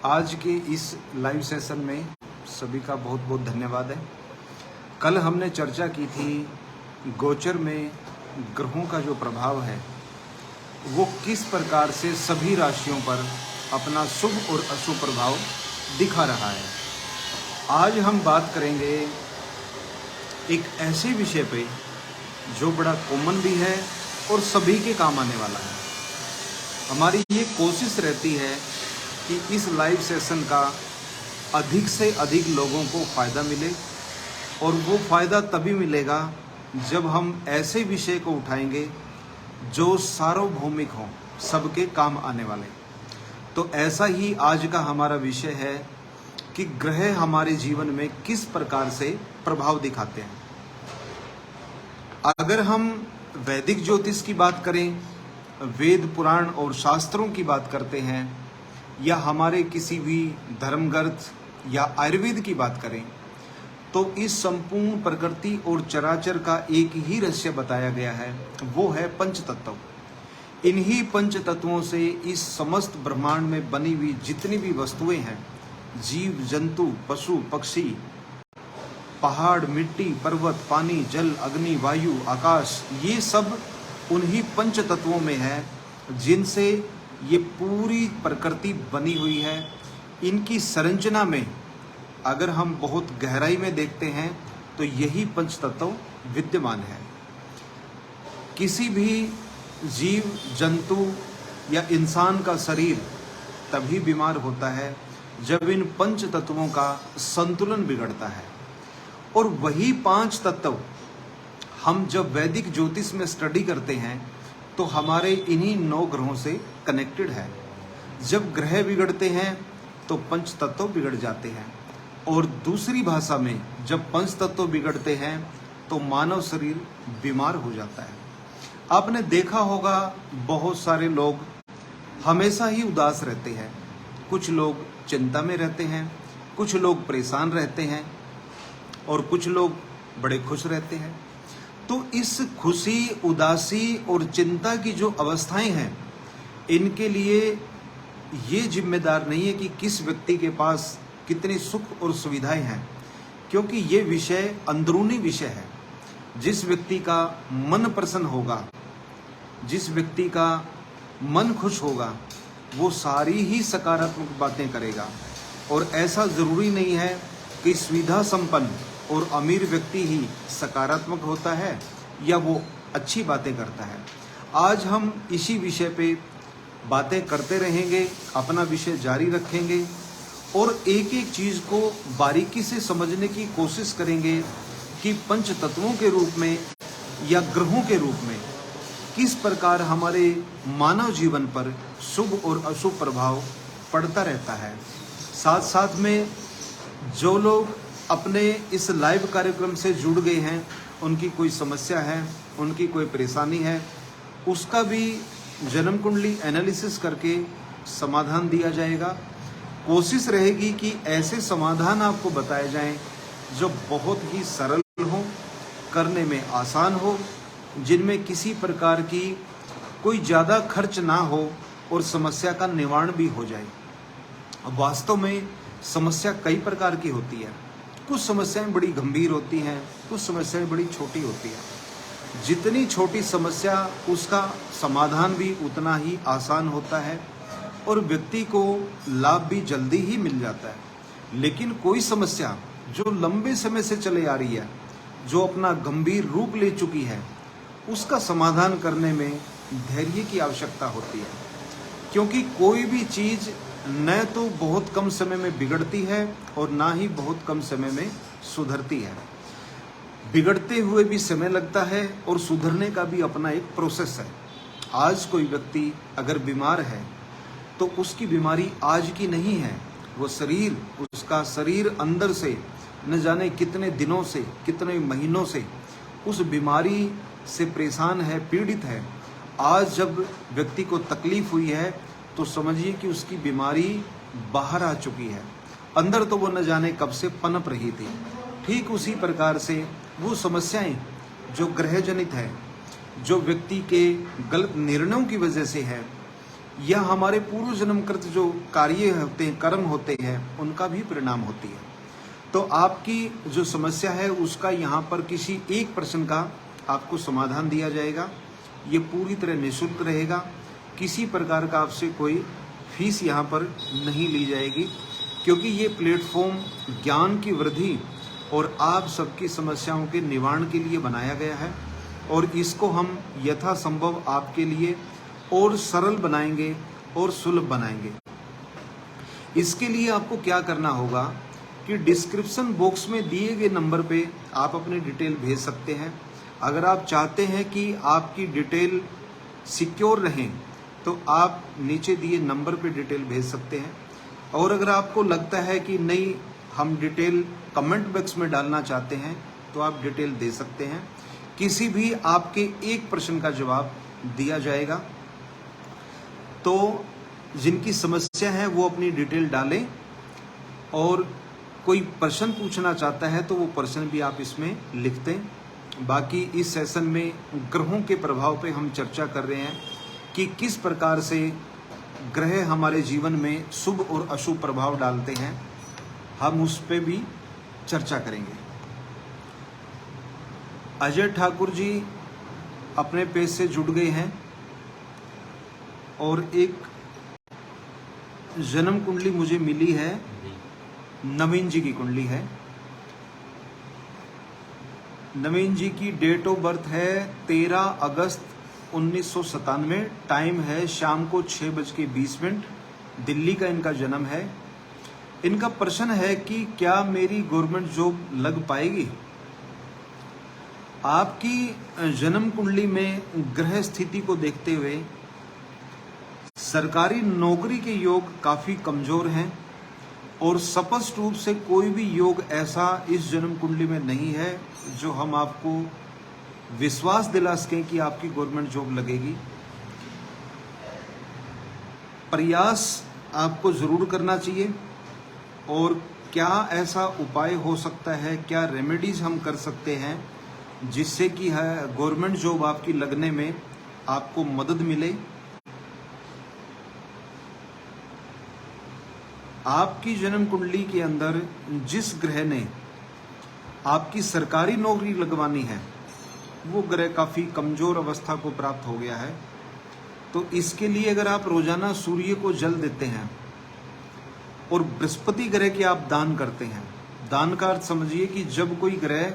आज के इस लाइव सेशन में सभी का बहुत बहुत धन्यवाद है। कल हमने चर्चा की थी गोचर में ग्रहों का जो प्रभाव है वो किस प्रकार से सभी राशियों पर अपना शुभ और अशुभ प्रभाव दिखा रहा है। आज हम बात करेंगे एक ऐसे विषय पे जो बड़ा कॉमन भी है और सभी के काम आने वाला है। हमारी ये कोशिश रहती है कि इस लाइव सेशन का अधिक से अधिक लोगों को फ़ायदा मिले, और वो फ़ायदा तभी मिलेगा जब हम ऐसे विषय को उठाएंगे जो सार्वभौमिक हों, सबके काम आने वाले। तो ऐसा ही आज का हमारा विषय है कि ग्रह हमारे जीवन में किस प्रकार से प्रभाव दिखाते हैं। अगर हम वैदिक ज्योतिष की बात करें, वेद पुराण और शास्त्रों की बात करते हैं, या हमारे किसी भी धर्म ग्रंथ या आयुर्वेद की बात करें, तो इस संपूर्ण प्रकृति और चराचर का एक ही रहस्य बताया गया है, वो है पंच तत्व। इन्हीं पंच तत्वों से इस समस्त ब्रह्मांड में बनी हुई जितनी भी वस्तुएं हैं, जीव जंतु पशु पक्षी, पहाड़ मिट्टी पर्वत पानी जल अग्नि वायु आकाश, ये सब उन्हीं पंच तत्वों में है जिनसे ये पूरी प्रकृति बनी हुई है। इनकी संरचना में अगर हम बहुत गहराई में देखते हैं तो यही पंच तत्व विद्यमान है। किसी भी जीव जंतु या इंसान का शरीर तभी बीमार होता है जब इन पंच तत्वों का संतुलन बिगड़ता है। और वही पांच तत्व हम जब वैदिक ज्योतिष में स्टडी करते हैं तो हमारे इन्हीं 9 ग्रहों से कनेक्टेड है। जब ग्रह बिगड़ते हैं तो पंच तत्व बिगड़ जाते हैं, और दूसरी भाषा में जब पंच तत्व बिगड़ते हैं तो मानव शरीर बीमार हो जाता है। आपने देखा होगा बहुत सारे लोग हमेशा ही उदास रहते हैं, कुछ लोग चिंता में रहते हैं, कुछ लोग परेशान रहते हैं और कुछ लोग बड़े खुश रहते हैं। तो इस खुशी उदासी और चिंता की जो अवस्थाएं हैं, इनके लिए ये जिम्मेदार नहीं है कि किस व्यक्ति के पास कितनी सुख और सुविधाएं हैं, क्योंकि ये विषय अंदरूनी विषय है। जिस व्यक्ति का मन प्रसन्न होगा, जिस व्यक्ति का मन खुश होगा, वो सारी ही सकारात्मक बातें करेगा। और ऐसा ज़रूरी नहीं है कि सुविधा संपन्न और अमीर व्यक्ति ही सकारात्मक होता है या वो अच्छी बातें करता है। आज हम इसी विषय पे बातें करते रहेंगे, अपना विषय जारी रखेंगे और एक एक चीज़ को बारीकी से समझने की कोशिश करेंगे कि पंच तत्वों के रूप में या ग्रहों के रूप में किस प्रकार हमारे मानव जीवन पर शुभ और अशुभ प्रभाव पड़ता रहता है। साथ साथ में जो लोग अपने इस लाइव कार्यक्रम से जुड़ गए हैं, उनकी कोई समस्या है, उनकी कोई परेशानी है, उसका भी जन्म कुंडली एनालिसिस करके समाधान दिया जाएगा। कोशिश रहेगी कि ऐसे समाधान आपको बताए जाएं जो बहुत ही सरल हो, करने में आसान हो, जिनमें किसी प्रकार की कोई ज़्यादा खर्च ना हो और समस्या का निवारण भी हो जाए। अब वास्तव में समस्या कई प्रकार की होती है। कुछ समस्याएं बड़ी गंभीर होती हैं, कुछ समस्याएं बड़ी छोटी होती हैं। जितनी छोटी समस्या, उसका समाधान भी उतना ही आसान होता है और व्यक्ति को लाभ भी जल्दी ही मिल जाता है। लेकिन कोई समस्या जो लंबे समय से चले आ रही है, जो अपना गंभीर रूप ले चुकी है, उसका समाधान करने में धैर्य की आवश्यकता होती है। क्योंकि कोई भी चीज़ न तो बहुत कम समय में बिगड़ती है और ना ही बहुत कम समय में सुधरती है। बिगड़ते हुए भी समय लगता है और सुधरने का भी अपना एक प्रोसेस है। आज कोई व्यक्ति अगर बीमार है तो उसकी बीमारी आज की नहीं है, वो उसका शरीर अंदर से न जाने कितने दिनों से, कितने महीनों से उस बीमारी से परेशान है, पीड़ित है। आज जब व्यक्ति को तकलीफ हुई है तो समझिए कि उसकी बीमारी बाहर आ चुकी है, अंदर तो वो न जाने कब से पनप रही थी। ठीक उसी प्रकार से वो समस्याएं जो ग्रह जनित है, जो व्यक्ति के गलत निर्णयों की वजह से है, या हमारे पूर्व जन्मकृत जो कार्य होते हैं, कर्म होते हैं, उनका भी परिणाम होती है। तो आपकी जो समस्या है उसका यहाँ पर किसी एक प्रश्न का आपको समाधान दिया जाएगा। ये पूरी तरह निःशुल्क रहेगा, किसी प्रकार का आपसे कोई फीस यहाँ पर नहीं ली जाएगी, क्योंकि ये प्लेटफॉर्म ज्ञान की वृद्धि और आप सबकी समस्याओं के निवारण के लिए बनाया गया है, और इसको हम यथासंभव आपके लिए और सरल बनाएंगे और सुलभ बनाएंगे। इसके लिए आपको क्या करना होगा कि डिस्क्रिप्शन बॉक्स में दिए गए नंबर पे आप अपनी डिटेल भेज सकते हैं। अगर आप चाहते हैं कि आपकी डिटेल सिक्योर रहें तो आप नीचे दिए नंबर पे डिटेल भेज सकते हैं, और अगर आपको लगता है कि नहीं हम डिटेल कमेंट बॉक्स में डालना चाहते हैं तो आप डिटेल दे सकते हैं। किसी भी आपके एक प्रश्न का जवाब दिया जाएगा। तो जिनकी समस्या है वो अपनी डिटेल डालें, और कोई प्रश्न पूछना चाहता है तो वो प्रश्न भी आप इसमें लिख दें। बाकी इस सेशन में ग्रहों के प्रभाव पे हम चर्चा कर रहे हैं कि किस प्रकार से ग्रह हमारे जीवन में शुभ और अशुभ प्रभाव डालते हैं, हम उस पे भी चर्चा करेंगे। अजय ठाकुर जी अपने पेज से जुड़ गए हैं, और एक जन्म कुंडली मुझे मिली है, नवीन जी की कुंडली है। नवीन जी की डेट ऑफ बर्थ है 13 अगस्त 1997, टाइम है शाम को 6:20, दिल्ली का इनका जन्म है। इनका प्रश्न है कि क्या मेरी गवर्नमेंट जॉब लग पाएगी। आपकी जन्म कुंडली में ग्रह स्थिति को देखते हुए सरकारी नौकरी के योग काफी कमजोर हैं, और स्पष्ट रूप से कोई भी योग ऐसा इस जन्म कुंडली में नहीं है जो हम आपको विश्वास दिला सकें कि आपकी गवर्नमेंट जॉब लगेगी। प्रयास आपको जरूर करना चाहिए, और क्या ऐसा उपाय हो सकता है, क्या रेमेडीज हम कर सकते हैं जिससे कि गवर्नमेंट जॉब आपकी लगने में आपको मदद मिले। आपकी जन्म कुंडली के अंदर जिस ग्रह ने आपकी सरकारी नौकरी लगवानी है वो ग्रह काफी कमजोर अवस्था को प्राप्त हो गया है। तो इसके लिए अगर आप रोजाना सूर्य को जल देते हैं और बृहस्पति ग्रह के आप दान करते हैं, दान का अर्थ समझिए कि जब कोई ग्रह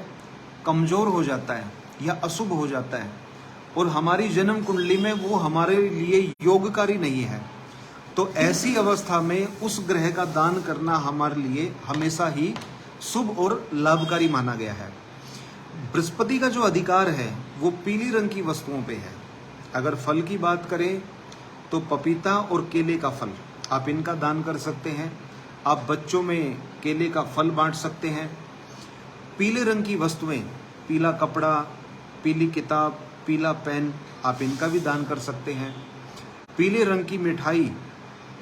कमजोर हो जाता है या अशुभ हो जाता है और हमारी जन्म कुंडली में वो हमारे लिए योगकारी नहीं है, तो ऐसी अवस्था में उस ग्रह का दान करना हमारे लिए हमेशा ही शुभ और लाभकारी माना गया है। बृहस्पति का जो अधिकार है वो पीली रंग की वस्तुओं पे है। अगर फल की बात करें तो पपीता और केले का फल आप इनका दान कर सकते हैं। आप बच्चों में केले का फल बांट सकते हैं। पीले रंग की वस्तुएं, पीला कपड़ा, पीली किताब, पीला पेन, आप इनका भी दान कर सकते हैं। पीले रंग की मिठाई,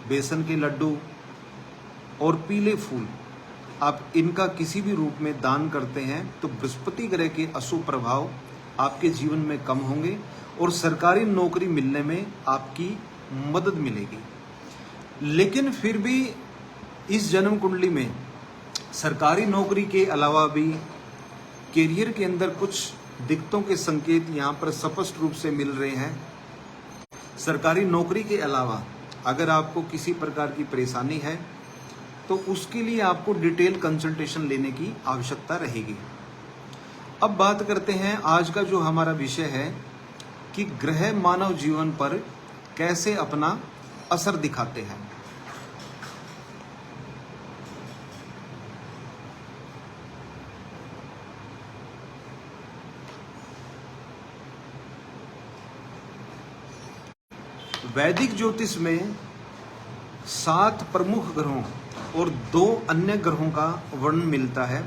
बेसन के लड्डू और पीले फूल, आप इनका किसी भी रूप में दान करते हैं तो बृहस्पति ग्रह के अशुभ प्रभाव आपके जीवन में कम होंगे और सरकारी नौकरी मिलने में आपकी मदद मिलेगी। लेकिन फिर भी इस जन्म कुंडली में सरकारी नौकरी के अलावा भी करियर के अंदर कुछ दिक्कतों के संकेत यहाँ पर स्पष्ट रूप से मिल रहे हैं। सरकारी नौकरी के अलावा अगर आपको किसी प्रकार की परेशानी है तो उसके लिए आपको डिटेल कंसल्टेशन लेने की आवश्यकता रहेगी। अब बात करते हैं आज का जो हमारा विषय है कि ग्रह मानव जीवन पर कैसे अपना असर दिखाते हैं। वैदिक ज्योतिष में 7 प्रमुख ग्रहों और 2 अन्य ग्रहों का वर्णन मिलता है।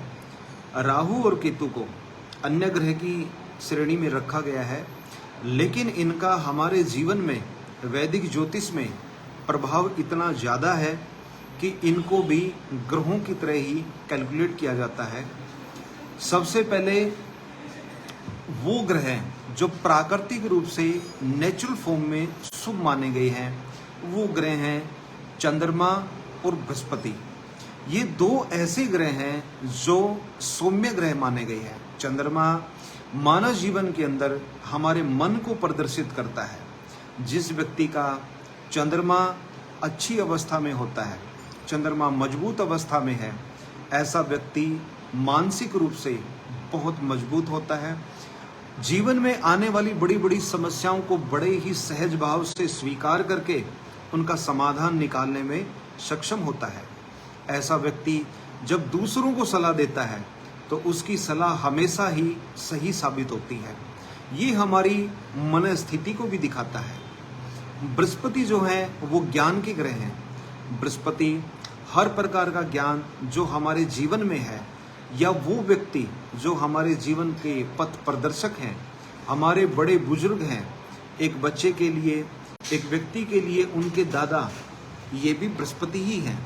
राहु और केतु को अन्य ग्रह की श्रेणी में रखा गया है, लेकिन इनका हमारे जीवन में वैदिक ज्योतिष में प्रभाव इतना ज़्यादा है कि इनको भी ग्रहों की तरह ही कैलकुलेट किया जाता है। सबसे पहले वो ग्रह जो प्राकृतिक रूप से नेचुरल फॉर्म में शुभ माने गए हैं वो ग्रह हैं चंद्रमा और बृहस्पति। ये दो ऐसे ग्रह हैं जो सौम्य ग्रह माने गए हैं। चंद्रमा मानव जीवन के अंदर हमारे मन को प्रदर्शित करता है। जिस व्यक्ति का चंद्रमा अच्छी अवस्था में होता है, चंद्रमा मजबूत अवस्था में है, ऐसा व्यक्ति मानसिक रूप से बहुत मजबूत होता है। जीवन में आने वाली बड़ी बड़ी समस्याओं को बड़े ही सहज भाव से स्वीकार करके उनका समाधान निकालने में सक्षम होता है। ऐसा व्यक्ति जब दूसरों को सलाह देता है तो उसकी सलाह हमेशा ही सही साबित होती है। ये हमारी मन स्थिति को भी दिखाता है। बृहस्पति जो है वो ज्ञान के ग्रह हैं। बृहस्पति हर प्रकार का ज्ञान जो हमारे जीवन में है, या वो व्यक्ति जो हमारे जीवन के पथ प्रदर्शक हैं, हमारे बड़े बुजुर्ग हैं, एक बच्चे के लिए, एक व्यक्ति के लिए उनके दादा, ये भी बृहस्पति ही हैं।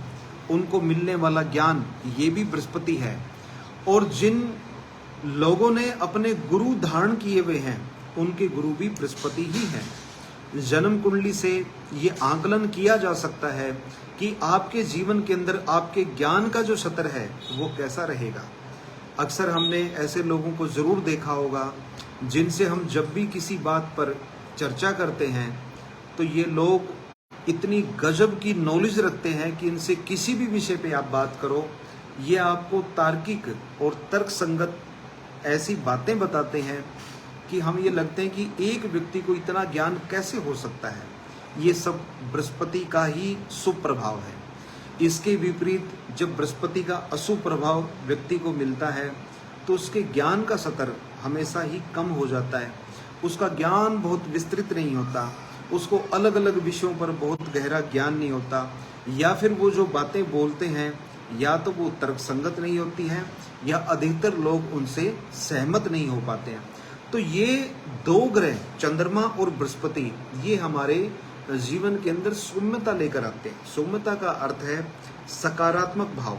उनको मिलने वाला ज्ञान ये भी बृहस्पति है। और जिन लोगों ने अपने गुरु धारण किए हुए हैं, उनके गुरु भी बृहस्पति ही हैं। जन्म कुंडली से ये आकलन किया जा सकता है कि आपके जीवन के अंदर आपके ज्ञान का जो स्तर है वो कैसा रहेगा। अक्सर हमने ऐसे लोगों को ज़रूर देखा होगा जिनसे हम जब भी किसी बात पर चर्चा करते हैं तो ये लोग इतनी गजब की नॉलेज रखते हैं कि इनसे किसी भी विषय पे आप बात करो, ये आपको तार्किक और तर्क संगत ऐसी बातें बताते हैं कि हम ये लगते हैं कि एक व्यक्ति को इतना ज्ञान कैसे हो सकता है। ये सब बृहस्पति का ही शुभ प्रभाव है। इसके विपरीत जब बृहस्पति का अशुभ प्रभाव व्यक्ति को मिलता है तो उसके ज्ञान का स्तर हमेशा ही कम हो जाता है। उसका ज्ञान बहुत विस्तृत नहीं होता, उसको अलग अलग विषयों पर बहुत गहरा ज्ञान नहीं होता, या फिर वो जो बातें बोलते हैं या तो वो तर्कसंगत नहीं होती हैं, या अधिकतर लोग उनसे सहमत नहीं हो पाते हैं। तो ये दो ग्रह चंद्रमा और बृहस्पति ये हमारे जीवन के अंदर सौम्यता लेकर आते हैं। सौम्यता का अर्थ है सकारात्मक भाव।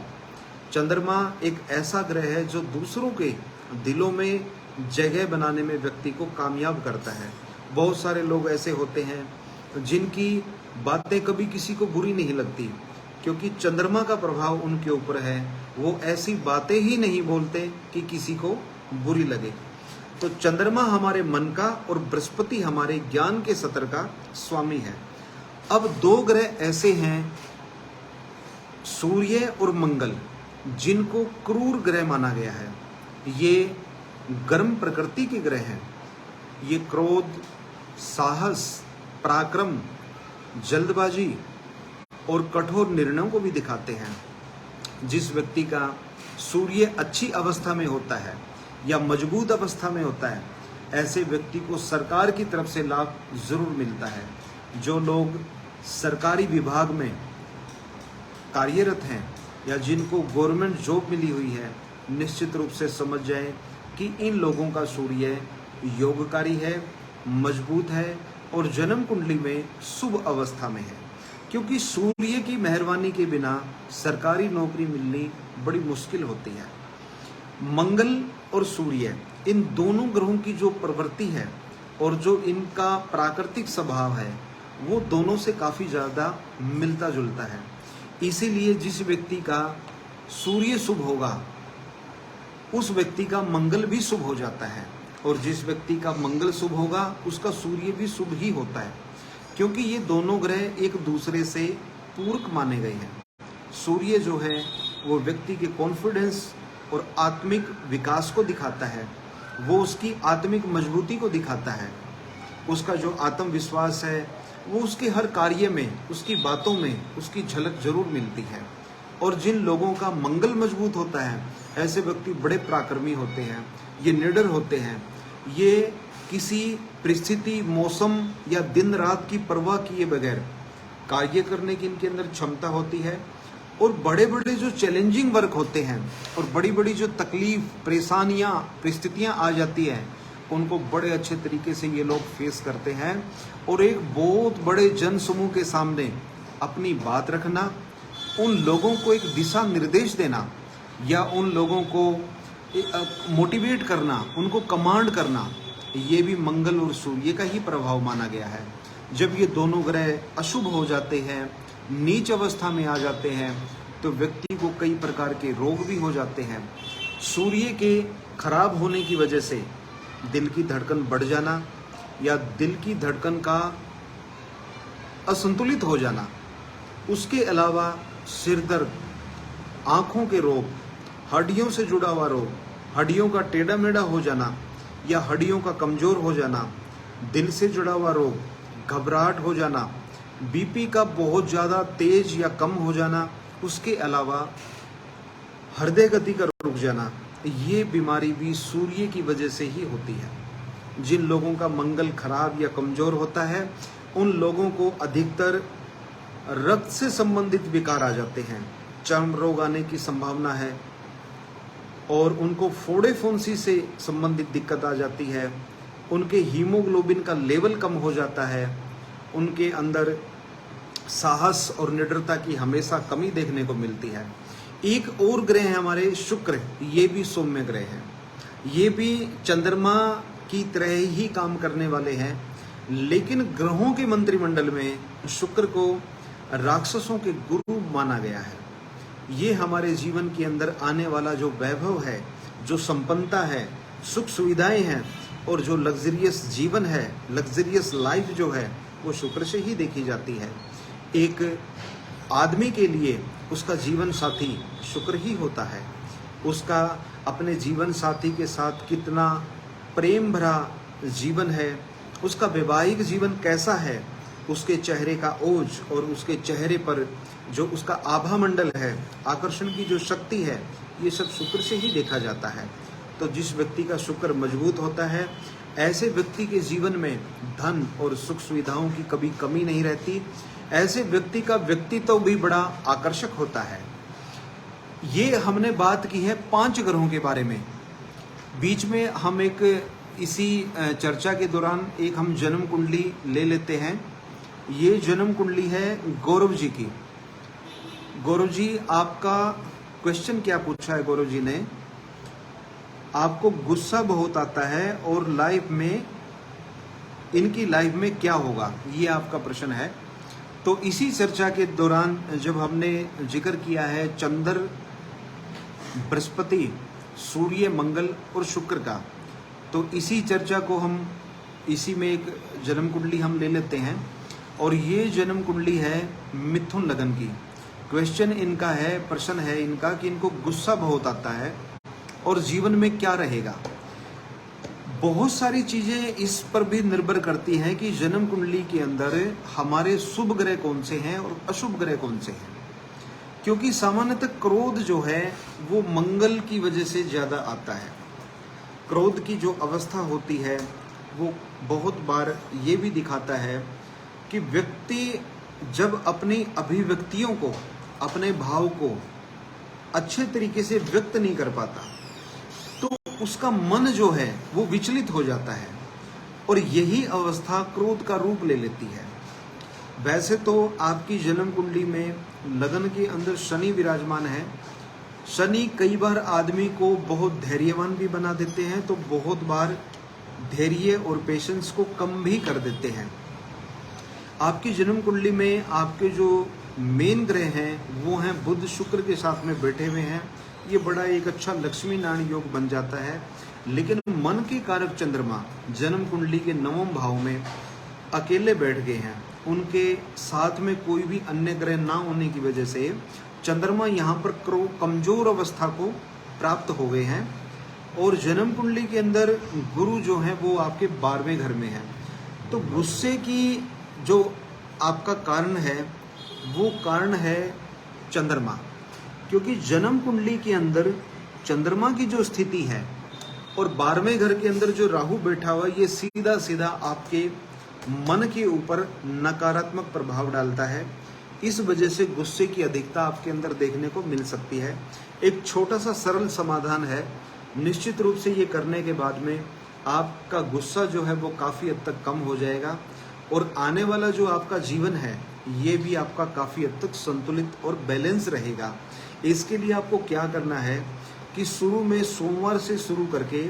चंद्रमा एक ऐसा ग्रह है जो दूसरों के दिलों में जगह बनाने में व्यक्ति को कामयाब करता है। बहुत सारे लोग ऐसे होते हैं जिनकी बातें कभी किसी को बुरी नहीं लगती, क्योंकि चंद्रमा का प्रभाव उनके ऊपर है। वो ऐसी बातें ही नहीं बोलते कि किसी को बुरी लगे। तो चंद्रमा हमारे मन का और बृहस्पति हमारे ज्ञान के स्तर का स्वामी है। अब दो ग्रह ऐसे हैं सूर्य और मंगल, जिनको क्रूर ग्रह माना गया है। ये गर्म प्रकृति के ग्रह हैं। ये क्रोध, साहस, पराक्रम, जल्दबाजी और कठोर निर्णयों को भी दिखाते हैं। जिस व्यक्ति का सूर्य अच्छी अवस्था में होता है या मजबूत अवस्था में होता है, ऐसे व्यक्ति को सरकार की तरफ से लाभ जरूर मिलता है। जो लोग सरकारी विभाग में कार्यरत हैं या जिनको गवर्नमेंट जॉब मिली हुई है, निश्चित रूप से समझ जाएं कि इन लोगों का सूर्य योगकारी है, मजबूत है और जन्म कुंडली में शुभ अवस्था में है। क्योंकि सूर्य की मेहरबानी के बिना सरकारी नौकरी मिलनी बड़ी मुश्किल होती है। मंगल और सूर्य, इन दोनों ग्रहों की जो प्रवृत्ति है और जो इनका प्राकृतिक स्वभाव है, वो दोनों से काफ़ी ज़्यादा मिलता जुलता है। इसीलिए जिस व्यक्ति का सूर्य शुभ होगा उस व्यक्ति का मंगल भी शुभ हो जाता है, और जिस व्यक्ति का मंगल शुभ होगा उसका सूर्य भी शुभ ही होता है, क्योंकि ये दोनों ग्रह एक दूसरे से पूरक माने गए हैं। सूर्य जो है वो व्यक्ति के कॉन्फिडेंस और आत्मिक विकास को दिखाता है, वो उसकी आत्मिक मजबूती को दिखाता है। उसका जो आत्मविश्वास है वो उसके हर कार्य में, उसकी बातों में उसकी झलक जरूर मिलती है। और जिन लोगों का मंगल मजबूत होता है, ऐसे व्यक्ति बड़े पराक्रमी होते हैं, ये निडर होते हैं, ये किसी परिस्थिति, मौसम या दिन रात की परवाह किए बगैर कार्य करने की इनके अंदर क्षमता होती है। और बड़े बड़े जो चैलेंजिंग वर्क होते हैं और बड़ी बड़ी जो तकलीफ, परेशानियां, परिस्थितियां आ जाती हैं, उनको बड़े अच्छे तरीके से ये लोग फेस करते हैं। और एक बहुत बड़े जन समूह के सामने अपनी बात रखना, उन लोगों को एक दिशा निर्देश देना या उन लोगों को मोटिवेट करना, उनको कमांड करना, ये भी मंगल और सूर्य का ही प्रभाव माना गया है। जब ये दोनों ग्रह अशुभ हो जाते हैं, नीच अवस्था में आ जाते हैं, तो व्यक्ति को कई प्रकार के रोग भी हो जाते हैं। सूर्य के खराब होने की वजह से दिल की धड़कन बढ़ जाना या दिल की धड़कन का असंतुलित हो जाना, उसके अलावा सिर दर्द, आँखों के रोग, हड्डियों से जुड़ा हुआ रोग, हड्डियों का टेढ़ा मेढ़ा हो जाना या हड्डियों का कमज़ोर हो जाना, दिल से जुड़ा हुआ रोग, घबराहट हो जाना, बीपी का बहुत ज़्यादा तेज या कम हो जाना, उसके अलावा हृदय गति का रुक जाना, ये बीमारी भी सूर्य की वजह से ही होती है। जिन लोगों का मंगल खराब या कमज़ोर होता है, उन लोगों को अधिकतर रक्त से संबंधित विकार आ जाते हैं, चर्म रोग आने की संभावना है और उनको फोड़े फुंसी से संबंधित दिक्कत आ जाती है, उनके हीमोग्लोबिन का लेवल कम हो जाता है, उनके अंदर साहस और निडरता की हमेशा कमी देखने को मिलती है। एक और ग्रह है हमारे शुक्र, ये भी सौम्य ग्रह हैं, ये भी चंद्रमा की तरह ही काम करने वाले हैं, लेकिन ग्रहों के मंत्रिमंडल में शुक्र को राक्षसों के गुरु माना गया है। ये हमारे जीवन के अंदर आने वाला जो वैभव है, जो संपन्नता है, सुख सुविधाएं हैं और जो लग्जरियस जीवन है, लग्जरियस लाइफ जो है, वो शुक्र से ही देखी जाती है। एक आदमी के लिए उसका जीवन साथी शुक्र ही होता है। उसका अपने जीवन साथी के साथ कितना प्रेम भरा जीवन है, उसका वैवाहिक जीवन कैसा है, उसके चेहरे का ओज और उसके चेहरे पर जो उसका आभा मंडल है, आकर्षण की जो शक्ति है, ये सब शुक्र से ही देखा जाता है। तो जिस व्यक्ति का शुक्र मजबूत होता है, ऐसे व्यक्ति के जीवन में धन और सुख सुविधाओं की कभी कमी नहीं रहती। ऐसे व्यक्ति का व्यक्तित्व भी बड़ा आकर्षक होता है। ये हमने बात की है 5 ग्रहों के बारे में। बीच में हम एक इसी चर्चा के दौरान एक हम जन्म कुंडली ले लेते हैं। ये जन्म कुंडली है गौरव जी की। गौरव जी, आपका क्वेश्चन क्या पूछा है? गौरव जी ने, आपको गुस्सा बहुत आता है और लाइफ में, इनकी लाइफ में क्या होगा, ये आपका प्रश्न है। तो इसी चर्चा के दौरान जब हमने जिक्र किया है चंद्र, बृहस्पति, सूर्य, मंगल और शुक्र का, तो इसी चर्चा को हम इसी में एक जन्म कुंडली हम ले लेते हैं। और ये जन्म कुंडली है मिथुन लगन की। क्वेश्चन इनका है, प्रश्न है इनका कि इनको गुस्सा बहुत आता है और जीवन में क्या रहेगा। बहुत सारी चीज़ें इस पर भी निर्भर करती हैं कि जन्म कुंडली के अंदर हमारे शुभ ग्रह कौन से हैं और अशुभ ग्रह कौन से हैं। क्योंकि सामान्यतः क्रोध जो है वो मंगल की वजह से ज़्यादा आता है। क्रोध की जो अवस्था होती है वो बहुत बार ये भी दिखाता है कि व्यक्ति जब अपनी अभिव्यक्तियों को, अपने भाव को अच्छे तरीके से व्यक्त नहीं कर पाता, तो उसका मन जो है वो विचलित हो जाता है और यही अवस्था क्रोध का रूप ले लेती है। वैसे तो आपकी जन्म कुंडली में लगन के अंदर शनि विराजमान है। शनि कई बार आदमी को बहुत धैर्यवान भी बना देते हैं, तो बहुत बार धैर्य और पेशेंस को कम भी कर देते हैं। आपकी जन्म कुंडली में आपके जो मेन ग्रह हैं वो हैं बुध, शुक्र के साथ में बैठे हुए हैं। ये बड़ा एक अच्छा लक्ष्मी नारायण योग बन जाता है। लेकिन मन के कारक चंद्रमा जन्म कुंडली के 9वें भाव में अकेले बैठ गए हैं। उनके साथ में कोई भी अन्य ग्रह ना होने की वजह से चंद्रमा यहाँ पर कमजोर अवस्था को प्राप्त हो गए हैं। और जन्म कुंडली के अंदर गुरु जो है वो आपके 12वें घर में है। तो गुस्से की जो आपका कारण है वो कारण है चंद्रमा, क्योंकि जन्म कुंडली के अंदर चंद्रमा की जो स्थिति है और 12वें घर के अंदर जो राहु बैठा हुआ, ये सीधा सीधा आपके मन के ऊपर नकारात्मक प्रभाव डालता है। इस वजह से गुस्से की अधिकता आपके अंदर देखने को मिल सकती है। एक छोटा सा सरल समाधान है, निश्चित रूप से ये करने के बाद में आपका गुस्सा जो है वो काफ़ी हद तक कम हो जाएगा और आने वाला जो आपका जीवन है ये भी आपका काफ़ी हद तक संतुलित और बैलेंस रहेगा। इसके लिए आपको क्या करना है कि शुरू में सोमवार से शुरू करके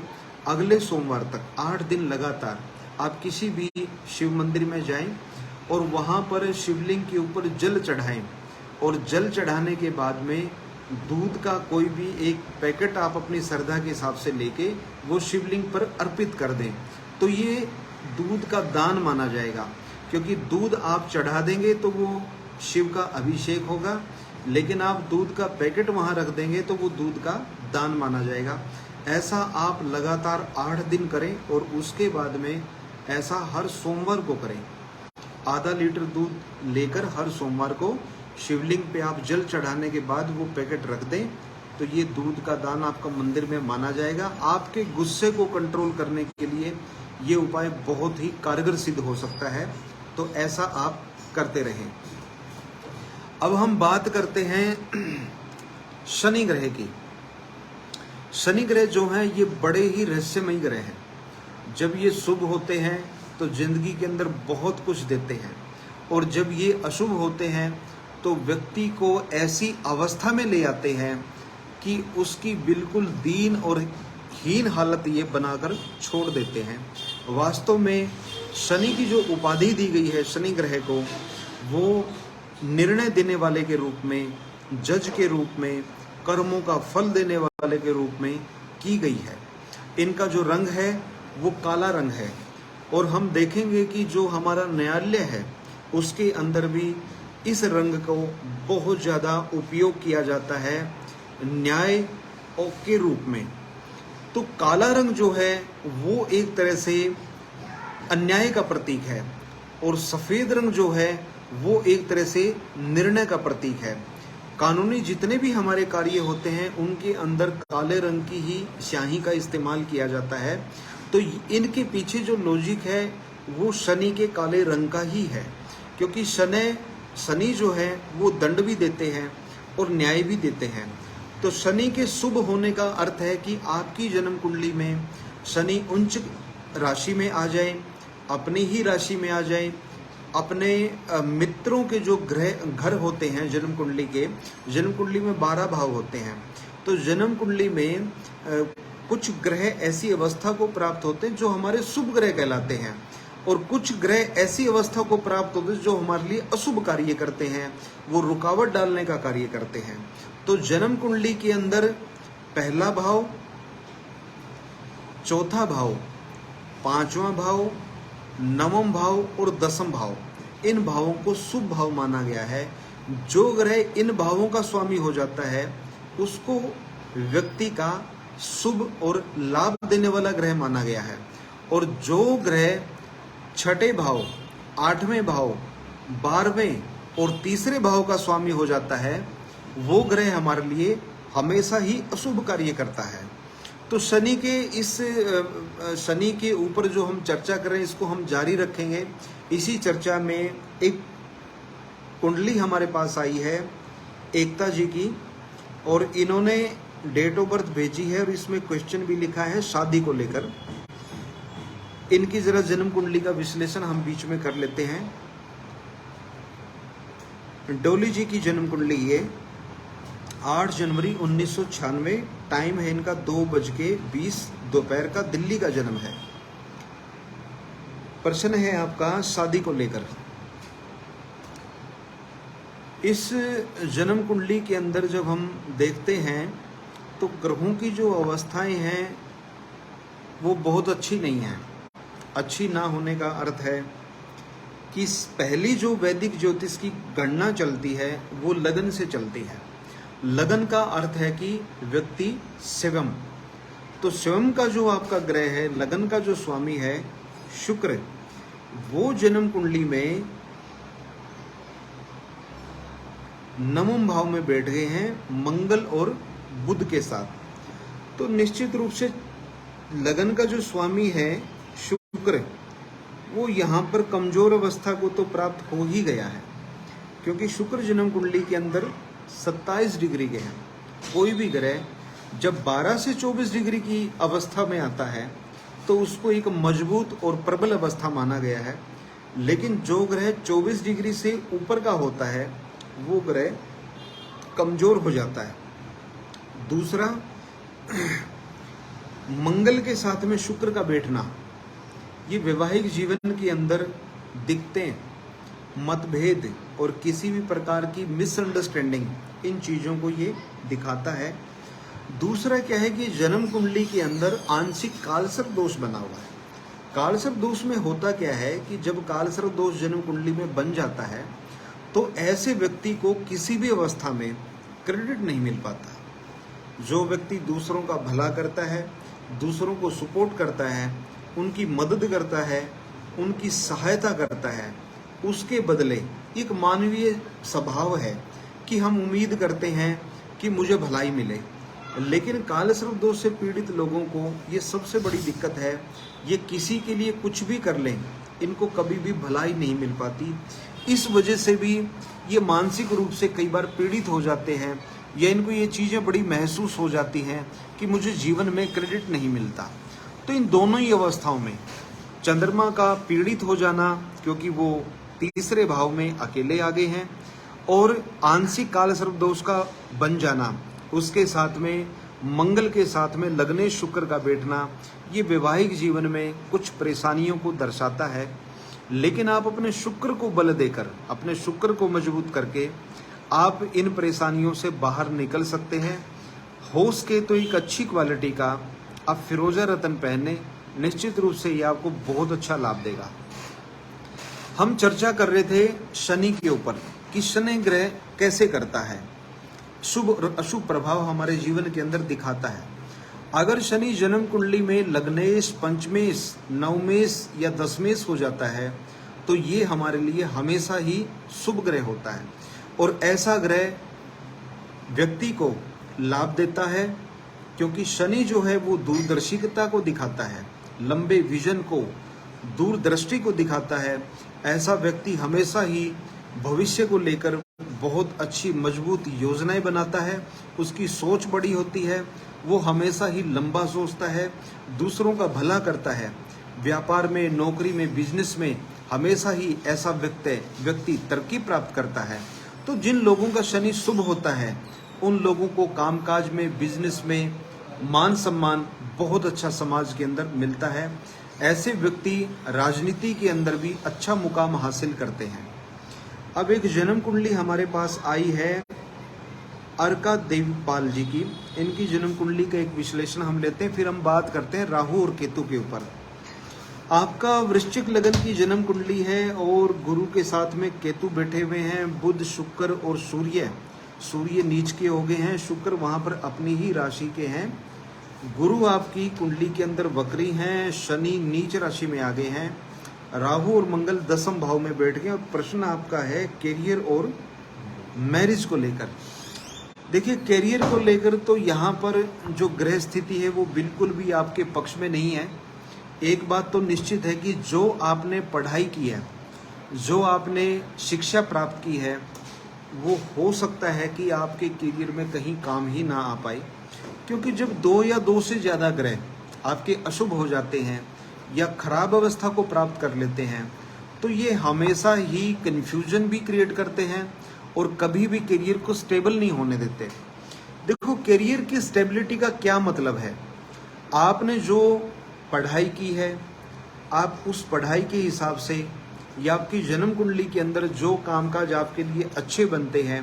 अगले सोमवार तक 8 दिन लगातार आप किसी भी शिव मंदिर में जाएं और वहाँ पर शिवलिंग के ऊपर जल चढ़ाएं, और जल चढ़ाने के बाद में दूध का कोई भी एक पैकेट आप अपनी श्रद्धा के हिसाब से लेके वो शिवलिंग पर अर्पित कर दें, तो ये दूध का दान माना जाएगा। क्योंकि दूध आप चढ़ा देंगे तो वो शिव का अभिषेक होगा, लेकिन आप दूध का पैकेट वहाँ रख देंगे तो वो दूध का दान माना जाएगा। ऐसा आप लगातार 8 दिन करें, और उसके बाद में ऐसा हर सोमवार को करें। आधा लीटर दूध लेकर हर सोमवार को शिवलिंग पे आप जल चढ़ाने के बाद वो पैकेट रख दें, तो ये दूध का दान आपका मंदिर में माना जाएगा। आपके गुस्से को कंट्रोल करने के लिए ये उपाय बहुत ही कारगर सिद्ध हो सकता है, तो ऐसा आप करते रहें। अब हम बात करते हैं शनि ग्रह की। शनि ग्रह जो हैं ये बड़े ही रहस्यमयी ग्रह हैं। जब ये शुभ होते हैं तो जिंदगी के अंदर बहुत कुछ देते हैं, और जब ये अशुभ होते हैं तो व्यक्ति को ऐसी अवस्था में ले आते हैं कि उसकी बिल्कुल दीन और हीन हालत ये बनाकर छोड़ देते हैं। वास्तव में शनि की जो उपाधि दी गई है शनि ग्रह को, वो निर्णय देने वाले के रूप में, जज के रूप में, कर्मों का फल देने वाले के रूप में की गई है। इनका जो रंग है वो काला रंग है, और हम देखेंगे कि जो हमारा न्यायालय है उसके अंदर भी इस रंग को बहुत ज़्यादा उपयोग किया जाता है न्याय के रूप में। तो काला रंग जो है वो एक तरह से अन्याय का प्रतीक है, और सफ़ेद रंग जो है वो एक तरह से निर्णय का प्रतीक है। कानूनी जितने भी हमारे कार्य होते हैं उनके अंदर काले रंग की ही स्याही का इस्तेमाल किया जाता है। तो इनके पीछे जो लॉजिक है वो शनि के काले रंग का ही है, क्योंकि शनि जो है वो दंड भी देते हैं और न्याय भी देते हैं। तो शनि के शुभ होने का अर्थ है कि आपकी जन्म कुंडली में शनि उच्च राशि में आ जाए, अपनी ही राशि में आ जाए, अपने मित्रों के जो घर होते हैं जन्म कुंडली में 12 भाव होते हैं। तो जन्म कुंडली में कुछ ग्रह ऐसी अवस्था को प्राप्त होते हैं जो हमारे शुभ ग्रह कहलाते हैं, और कुछ ग्रह ऐसी अवस्था को प्राप्त होते हैं जो हमारे लिए अशुभ कार्य करते हैं, वो रुकावट डालने का कार्य करते हैं। तो जन्म कुंडली के अंदर पहला भाव, चौथा भाव, पांचवां भाव, नवम भाव और दसम भाव, इन भावों को शुभ भाव माना गया है। जो ग्रह इन भावों का स्वामी हो जाता है उसको व्यक्ति का शुभ और लाभ देने वाला ग्रह माना गया है। और जो ग्रह छठे भाव, आठवें भाव, 12वें और तीसरे भाव का स्वामी हो जाता है वो ग्रह हमारे लिए हमेशा ही अशुभ कार्य करता है। तो शनि के ऊपर जो हम चर्चा कर रहे हैं इसको हम जारी रखेंगे। इसी चर्चा में एक कुंडली हमारे पास आई है एकता जी की, और इन्होंने डेट ऑफ बर्थ भेजी है और इसमें क्वेश्चन भी लिखा है शादी को लेकर। इनकी जरा जन्म कुंडली का विश्लेषण हम बीच में कर लेते हैं। डोली जी की जन्म कुंडली है 8 जनवरी 1996, टाइम है इनका 2:20 दोपहर का, दिल्ली का जन्म है। प्रश्न है आपका शादी को लेकर। इस जन्म कुंडली के अंदर जब हम देखते हैं तो ग्रहों की जो अवस्थाएं हैं वो बहुत अच्छी नहीं है। अच्छी ना होने का अर्थ है कि पहली जो वैदिक ज्योतिष की गणना चलती है वो लगन से चलती है। लगन का अर्थ है कि व्यक्ति शिवम, तो शिवम का जो आपका ग्रह है, लगन का जो स्वामी है शुक्र, वो जन्म कुंडली में नवम भाव में बैठ गए हैं मंगल और बुध के साथ। तो निश्चित रूप से लगन का जो स्वामी है शुक्र, वो यहाँ पर कमजोर अवस्था को तो प्राप्त हो ही गया है, क्योंकि शुक्र जन्म कुंडली के अंदर 27 डिग्री के हैं। कोई भी ग्रह जब 12 से 24 डिग्री की अवस्था में आता है तो उसको एक मजबूत और प्रबल अवस्था माना गया है। लेकिन जो ग्रह 24 डिग्री से ऊपर का होता है वो ग्रह कमजोर हो जाता है। दूसरा, मंगल के साथ में शुक्र का बैठना, ये वैवाहिक जीवन के अंदर दिक्कतें, मतभेद और किसी भी प्रकार की मिसअंडरस्टैंडिंग, इन चीज़ों को ये दिखाता है। दूसरा क्या है कि जन्म कुंडली के अंदर आंशिक कालसर्प दोष बना हुआ है। कालसर्प दोष में होता क्या है कि जब कालसर्प दोष जन्म कुंडली में बन जाता है तो ऐसे व्यक्ति को किसी भी अवस्था में क्रेडिट नहीं मिल पाता। जो व्यक्ति दूसरों का भला करता है, दूसरों को सपोर्ट करता है, उनकी मदद करता है, उनकी सहायता करता है, उसके बदले एक मानवीय स्वभाव है कि हम उम्मीद करते हैं कि मुझे भलाई मिले। लेकिन कालसर्प दोष से पीड़ित लोगों को ये सबसे बड़ी दिक्कत है, ये किसी के लिए कुछ भी कर लें, इनको कभी भी भलाई नहीं मिल पाती। इस वजह से भी ये मानसिक रूप से कई बार पीड़ित हो जाते हैं, या इनको ये चीज़ें बड़ी महसूस हो जाती हैं कि मुझे जीवन में क्रेडिट नहीं मिलता। तो इन दोनों ही अवस्थाओं में चंद्रमा का पीड़ित हो जाना, क्योंकि वो तीसरे भाव में अकेले आ गए हैं, और आंशिक कालसर्प दोष का बन जाना, उसके साथ में मंगल के साथ में लग्ने शुक्र का बैठना, ये वैवाहिक जीवन में कुछ परेशानियों को दर्शाता है। लेकिन आप अपने शुक्र को बल देकर, अपने शुक्र को मजबूत करके आप इन परेशानियों से बाहर निकल सकते हैं। हो सके तो एक अच्छी क्वालिटी का आप फिरोजा रत्न पहने, निश्चित रूप से ये आपको बहुत अच्छा लाभ देगा। हम चर्चा कर रहे थे शनि के ऊपर कि शनि ग्रह कैसे करता है, शुभ और अशुभ प्रभाव हमारे जीवन के अंदर दिखाता है। अगर शनि जन्म कुंडली में लग्नेश, पंचमेश, नवमेश या दशमेश हो जाता है तो ये हमारे लिए हमेशा ही शुभ ग्रह होता है, और ऐसा ग्रह व्यक्ति को लाभ देता है, क्योंकि शनि जो है वो दूरदर्शिता को दिखाता है, लंबे विजन को, दूरदृष्टि को दिखाता है। ऐसा व्यक्ति हमेशा ही भविष्य को लेकर बहुत अच्छी मजबूत योजनाएं बनाता है, उसकी सोच बड़ी होती है, वो हमेशा ही लंबा सोचता है, दूसरों का भला करता है। व्यापार में, नौकरी में, बिजनेस में हमेशा ही ऐसा व्यक्ति तरक्की प्राप्त करता है। तो जिन लोगों का शनि शुभ होता है उन लोगों को कामकाज में, बिजनेस में मान सम्मान बहुत अच्छा समाज के अंदर मिलता है। ऐसे व्यक्ति राजनीति के अंदर भी अच्छा मुकाम हासिल करते हैं। अब एक जन्म कुंडली हमारे पास आई है अर्का देवीपाल जी की। इनकी जन्म कुंडली का एक विश्लेषण हम लेते हैं, फिर हम बात करते हैं राहु और केतु के ऊपर। आपका वृश्चिक लगन की जन्म कुंडली है और गुरु के साथ में केतु बैठे हुए हैं, बुध, शुक्र और सूर्य नीच के हो गए हैं, शुक्र वहां पर अपनी ही राशि के हैं, गुरु आपकी कुंडली के अंदर वक्री हैं, शनि नीच राशि में आ गए हैं, राहु और मंगल दसम भाव में बैठ गए। और प्रश्न आपका है कैरियर और मैरिज को लेकर। देखिए, कैरियर को लेकर तो यहाँ पर जो ग्रह स्थिति है वो बिल्कुल भी आपके पक्ष में नहीं है। एक बात तो निश्चित है कि जो आपने पढ़ाई की है, जो आपने शिक्षा प्राप्त की है, वो हो सकता है कि आपके कैरियर में कहीं काम ही ना आ पाए, क्योंकि जब दो या दो से ज़्यादा ग्रह आपके अशुभ हो जाते हैं या खराब अवस्था को प्राप्त कर लेते हैं तो ये हमेशा ही कन्फ्यूजन भी क्रिएट करते हैं और कभी भी करियर को स्टेबल नहीं होने देते। देखो, करियर की स्टेबिलिटी का क्या मतलब है? आपने जो पढ़ाई की है, आप उस पढ़ाई के हिसाब से या आपकी जन्म कुंडली के अंदर जो कामकाज आपके लिए अच्छे बनते हैं,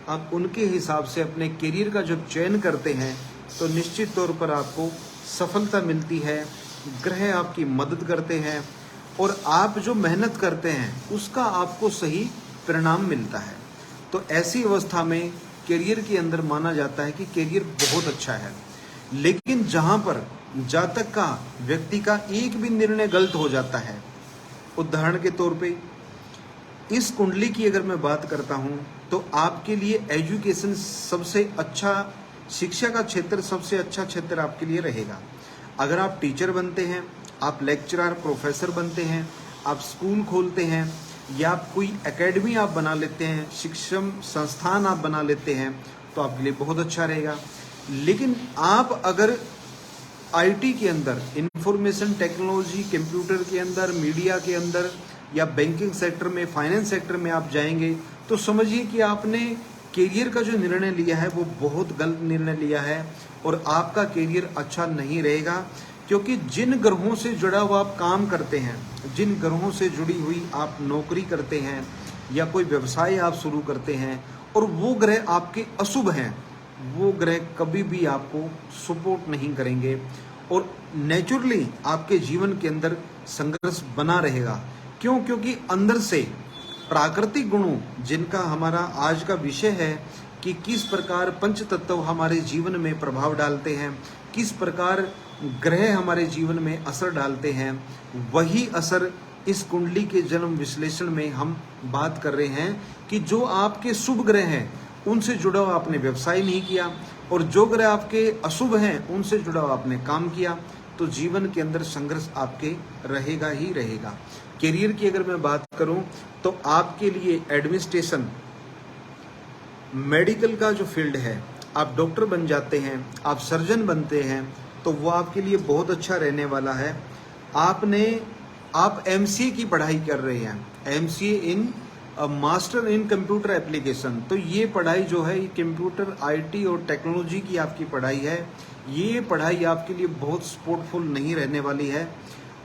आप उनके हिसाब से अपने करियर का जब चयन करते हैं तो निश्चित तौर पर आपको सफलता मिलती है, ग्रह आपकी मदद करते हैं और आप जो मेहनत करते हैं उसका आपको सही परिणाम मिलता है। तो ऐसी अवस्था में करियर के अंदर माना जाता है कि करियर बहुत अच्छा है। लेकिन जहाँ पर जातक का, व्यक्ति का एक भी निर्णय गलत हो जाता है, उदाहरण के तौर पे इस कुंडली की अगर मैं बात करता हूँ तो आपके लिए एजुकेशन सबसे अच्छा, शिक्षा का क्षेत्र सबसे अच्छा क्षेत्र आपके लिए रहेगा। अगर आप टीचर बनते हैं, आप लेक्चरर, प्रोफेसर बनते हैं, आप स्कूल खोलते हैं या आप कोई एकेडमी आप बना लेते हैं, शिक्षण संस्थान आप बना लेते हैं, तो आपके लिए बहुत अच्छा रहेगा। लेकिन आप अगर आईटी के अंदर, इंफॉर्मेशन टेक्नोलॉजी, कंप्यूटर के अंदर, मीडिया के अंदर या बैंकिंग सेक्टर में, फाइनेंस सेक्टर में आप जाएंगे तो समझिए कि आपने करियर का जो निर्णय लिया है वो बहुत गलत निर्णय लिया है और आपका करियर अच्छा नहीं रहेगा। क्योंकि जिन ग्रहों से जुड़ा हुआ आप काम करते हैं, जिन ग्रहों से जुड़ी हुई आप नौकरी करते हैं, या कोई व्यवसाय आप शुरू करते हैं और वो ग्रह आपके अशुभ हैं, वो ग्रह कभी भी आपको सपोर्ट नहीं करेंगे और नेचुरली आपके जीवन के अंदर संघर्ष बना रहेगा। क्यों? क्योंकि अंदर से प्राकृतिक गुणों, जिनका हमारा आज का विषय है कि किस प्रकार पंच तत्व हमारे जीवन में प्रभाव डालते हैं, किस प्रकार ग्रह हमारे जीवन में असर डालते हैं, वही असर इस कुंडली के जन्म विश्लेषण में हम बात कर रहे हैं कि जो आपके शुभ ग्रह हैं उनसे जुड़ा हुआ आपने व्यवसाय नहीं किया और जो ग्रह आपके अशुभ हैं उनसे जुड़ा हुआ आपने काम किया, तो जीवन के अंदर संघर्ष आपके रहेगा ही रहेगा। करियर की अगर मैं बात करूं तो आपके लिए एडमिनिस्ट्रेशन, मेडिकल का जो फील्ड है, आप डॉक्टर बन जाते हैं, आप सर्जन बनते हैं, तो वो आपके लिए बहुत अच्छा रहने वाला है। आप एमसीए की पढ़ाई कर रहे हैं, MCA in master in computer application, तो ये पढ़ाई जो है ये कंप्यूटर आईटी और टेक्नोलॉजी की आपकी पढ़ाई है। ये पढ़ाई आपके लिए बहुत सपोर्टफुल नहीं रहने वाली है।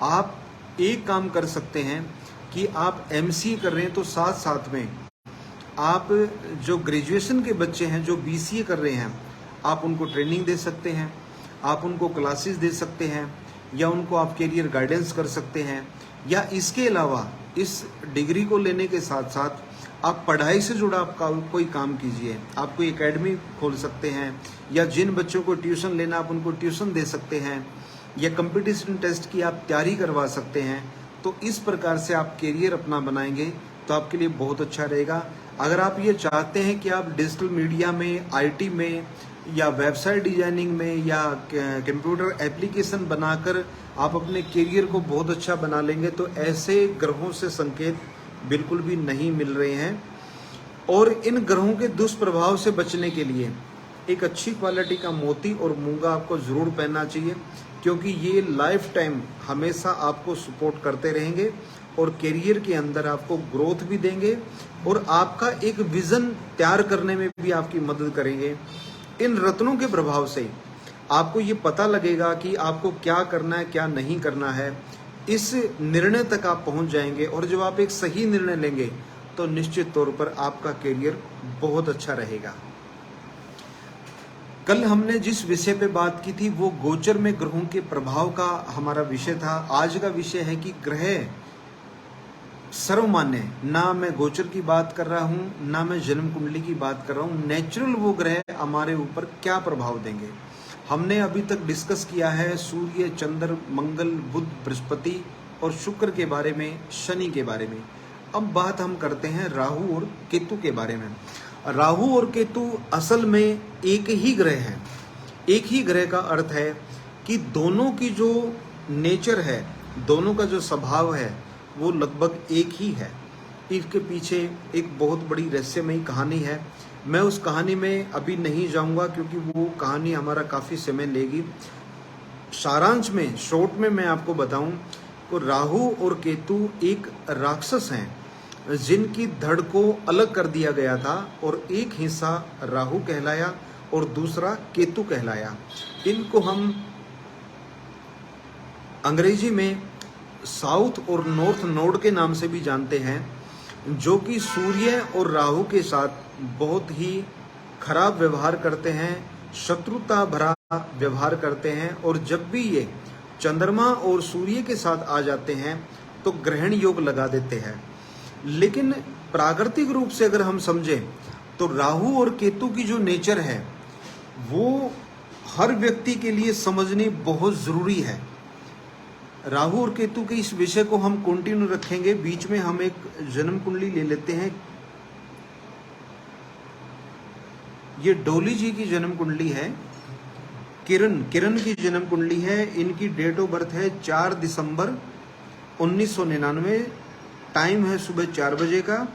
आप एक काम कर सकते हैं कि आप एमसीए कर रहे हैं तो साथ साथ में आप जो ग्रेजुएशन के बच्चे हैं जो बीसीए कर रहे हैं, आप उनको ट्रेनिंग दे सकते हैं, आप उनको क्लासेस दे सकते हैं, या उनको आप करियर गाइडेंस कर सकते हैं, या इसके अलावा इस डिग्री को लेने के साथ साथ आप पढ़ाई से जुड़ा आपका कोई काम कीजिए। आप कोई एकेडमी खोल सकते हैं, या जिन बच्चों को ट्यूशन लेना आप उनको ट्यूशन दे सकते हैं, या कंपटीशन टेस्ट की आप तैयारी करवा सकते हैं। तो इस प्रकार से आप करियर अपना बनाएंगे तो आपके लिए बहुत अच्छा रहेगा। अगर आप ये चाहते हैं कि आप डिजिटल मीडिया में, आईटी में, या वेबसाइट डिजाइनिंग में, या कंप्यूटर एप्लीकेशन बनाकर आप अपने करियर को बहुत अच्छा बना लेंगे, तो ऐसे ग्रहों से संकेत बिल्कुल भी नहीं मिल रहे हैं। और इन ग्रहों के दुष्प्रभाव से बचने के लिए एक अच्छी क्वालिटी का मोती और मूंगा आपको ज़रूर पहनना चाहिए, क्योंकि ये लाइफ टाइम हमेशा आपको सपोर्ट करते रहेंगे और करियर के अंदर आपको ग्रोथ भी देंगे और आपका एक विज़न तैयार करने में भी आपकी मदद करेंगे। इन रत्नों के प्रभाव से आपको ये पता लगेगा कि आपको क्या करना है, क्या नहीं करना है। इस निर्णय तक आप पहुंच जाएंगे और जब आप एक सही निर्णय लेंगे तो निश्चित तौर पर आपका करियर बहुत अच्छा रहेगा। कल हमने जिस विषय पे बात की थी वो गोचर में ग्रहों के प्रभाव का हमारा विषय था। आज का विषय है कि ग्रह सर्वमान्य, ना मैं गोचर की बात कर रहा हूँ, ना मैं जन्म कुंडली की बात कर रहा हूँ, नेचुरल वो ग्रह हमारे ऊपर क्या प्रभाव देंगे। हमने अभी तक डिस्कस किया है सूर्य, चंद्र, मंगल, बुध, बृहस्पति और शुक्र के बारे में, शनि के बारे में। अब बात हम करते हैं राहु और केतु के बारे में। राहु और केतु असल में एक ही ग्रह है। एक ही ग्रह का अर्थ है कि दोनों की जो नेचर है, दोनों का जो स्वभाव है वो लगभग एक ही है। इसके पीछे एक बहुत बड़ी रहस्यमयी कहानी है। मैं उस कहानी में अभी नहीं जाऊंगा क्योंकि वो कहानी हमारा काफ़ी समय लेगी। सारांश में, शॉर्ट में मैं आपको बताऊं तो राहु और केतु एक राक्षस हैं जिनकी धड़ को अलग कर दिया गया था और एक हिस्सा राहु कहलाया और दूसरा केतु कहलाया। इनको हम अंग्रेजी में साउथ और नॉर्थ नोड के नाम से भी जानते हैं, जो कि सूर्य और राहु के साथ बहुत ही खराब व्यवहार करते हैं, शत्रुता भरा व्यवहार करते हैं, और जब भी ये चंद्रमा और सूर्य के साथ आ जाते हैं तो ग्रहण योग लगा देते हैं। लेकिन प्राकृतिक रूप से अगर हम समझें तो राहु और केतु की जो नेचर है वो हर व्यक्ति के लिए समझनी बहुत ज़रूरी है। राहु और केतु के इस विषय को हम कंटिन्यू रखेंगे। बीच में हम एक जन्म कुंडली ले लेते हैं। ये डोली जी की जन्म कुंडली है, किरण की जन्म कुंडली है। इनकी डेट ऑफ बर्थ है 4 दिसंबर 1999। टाइम है सुबह 4 बजे का।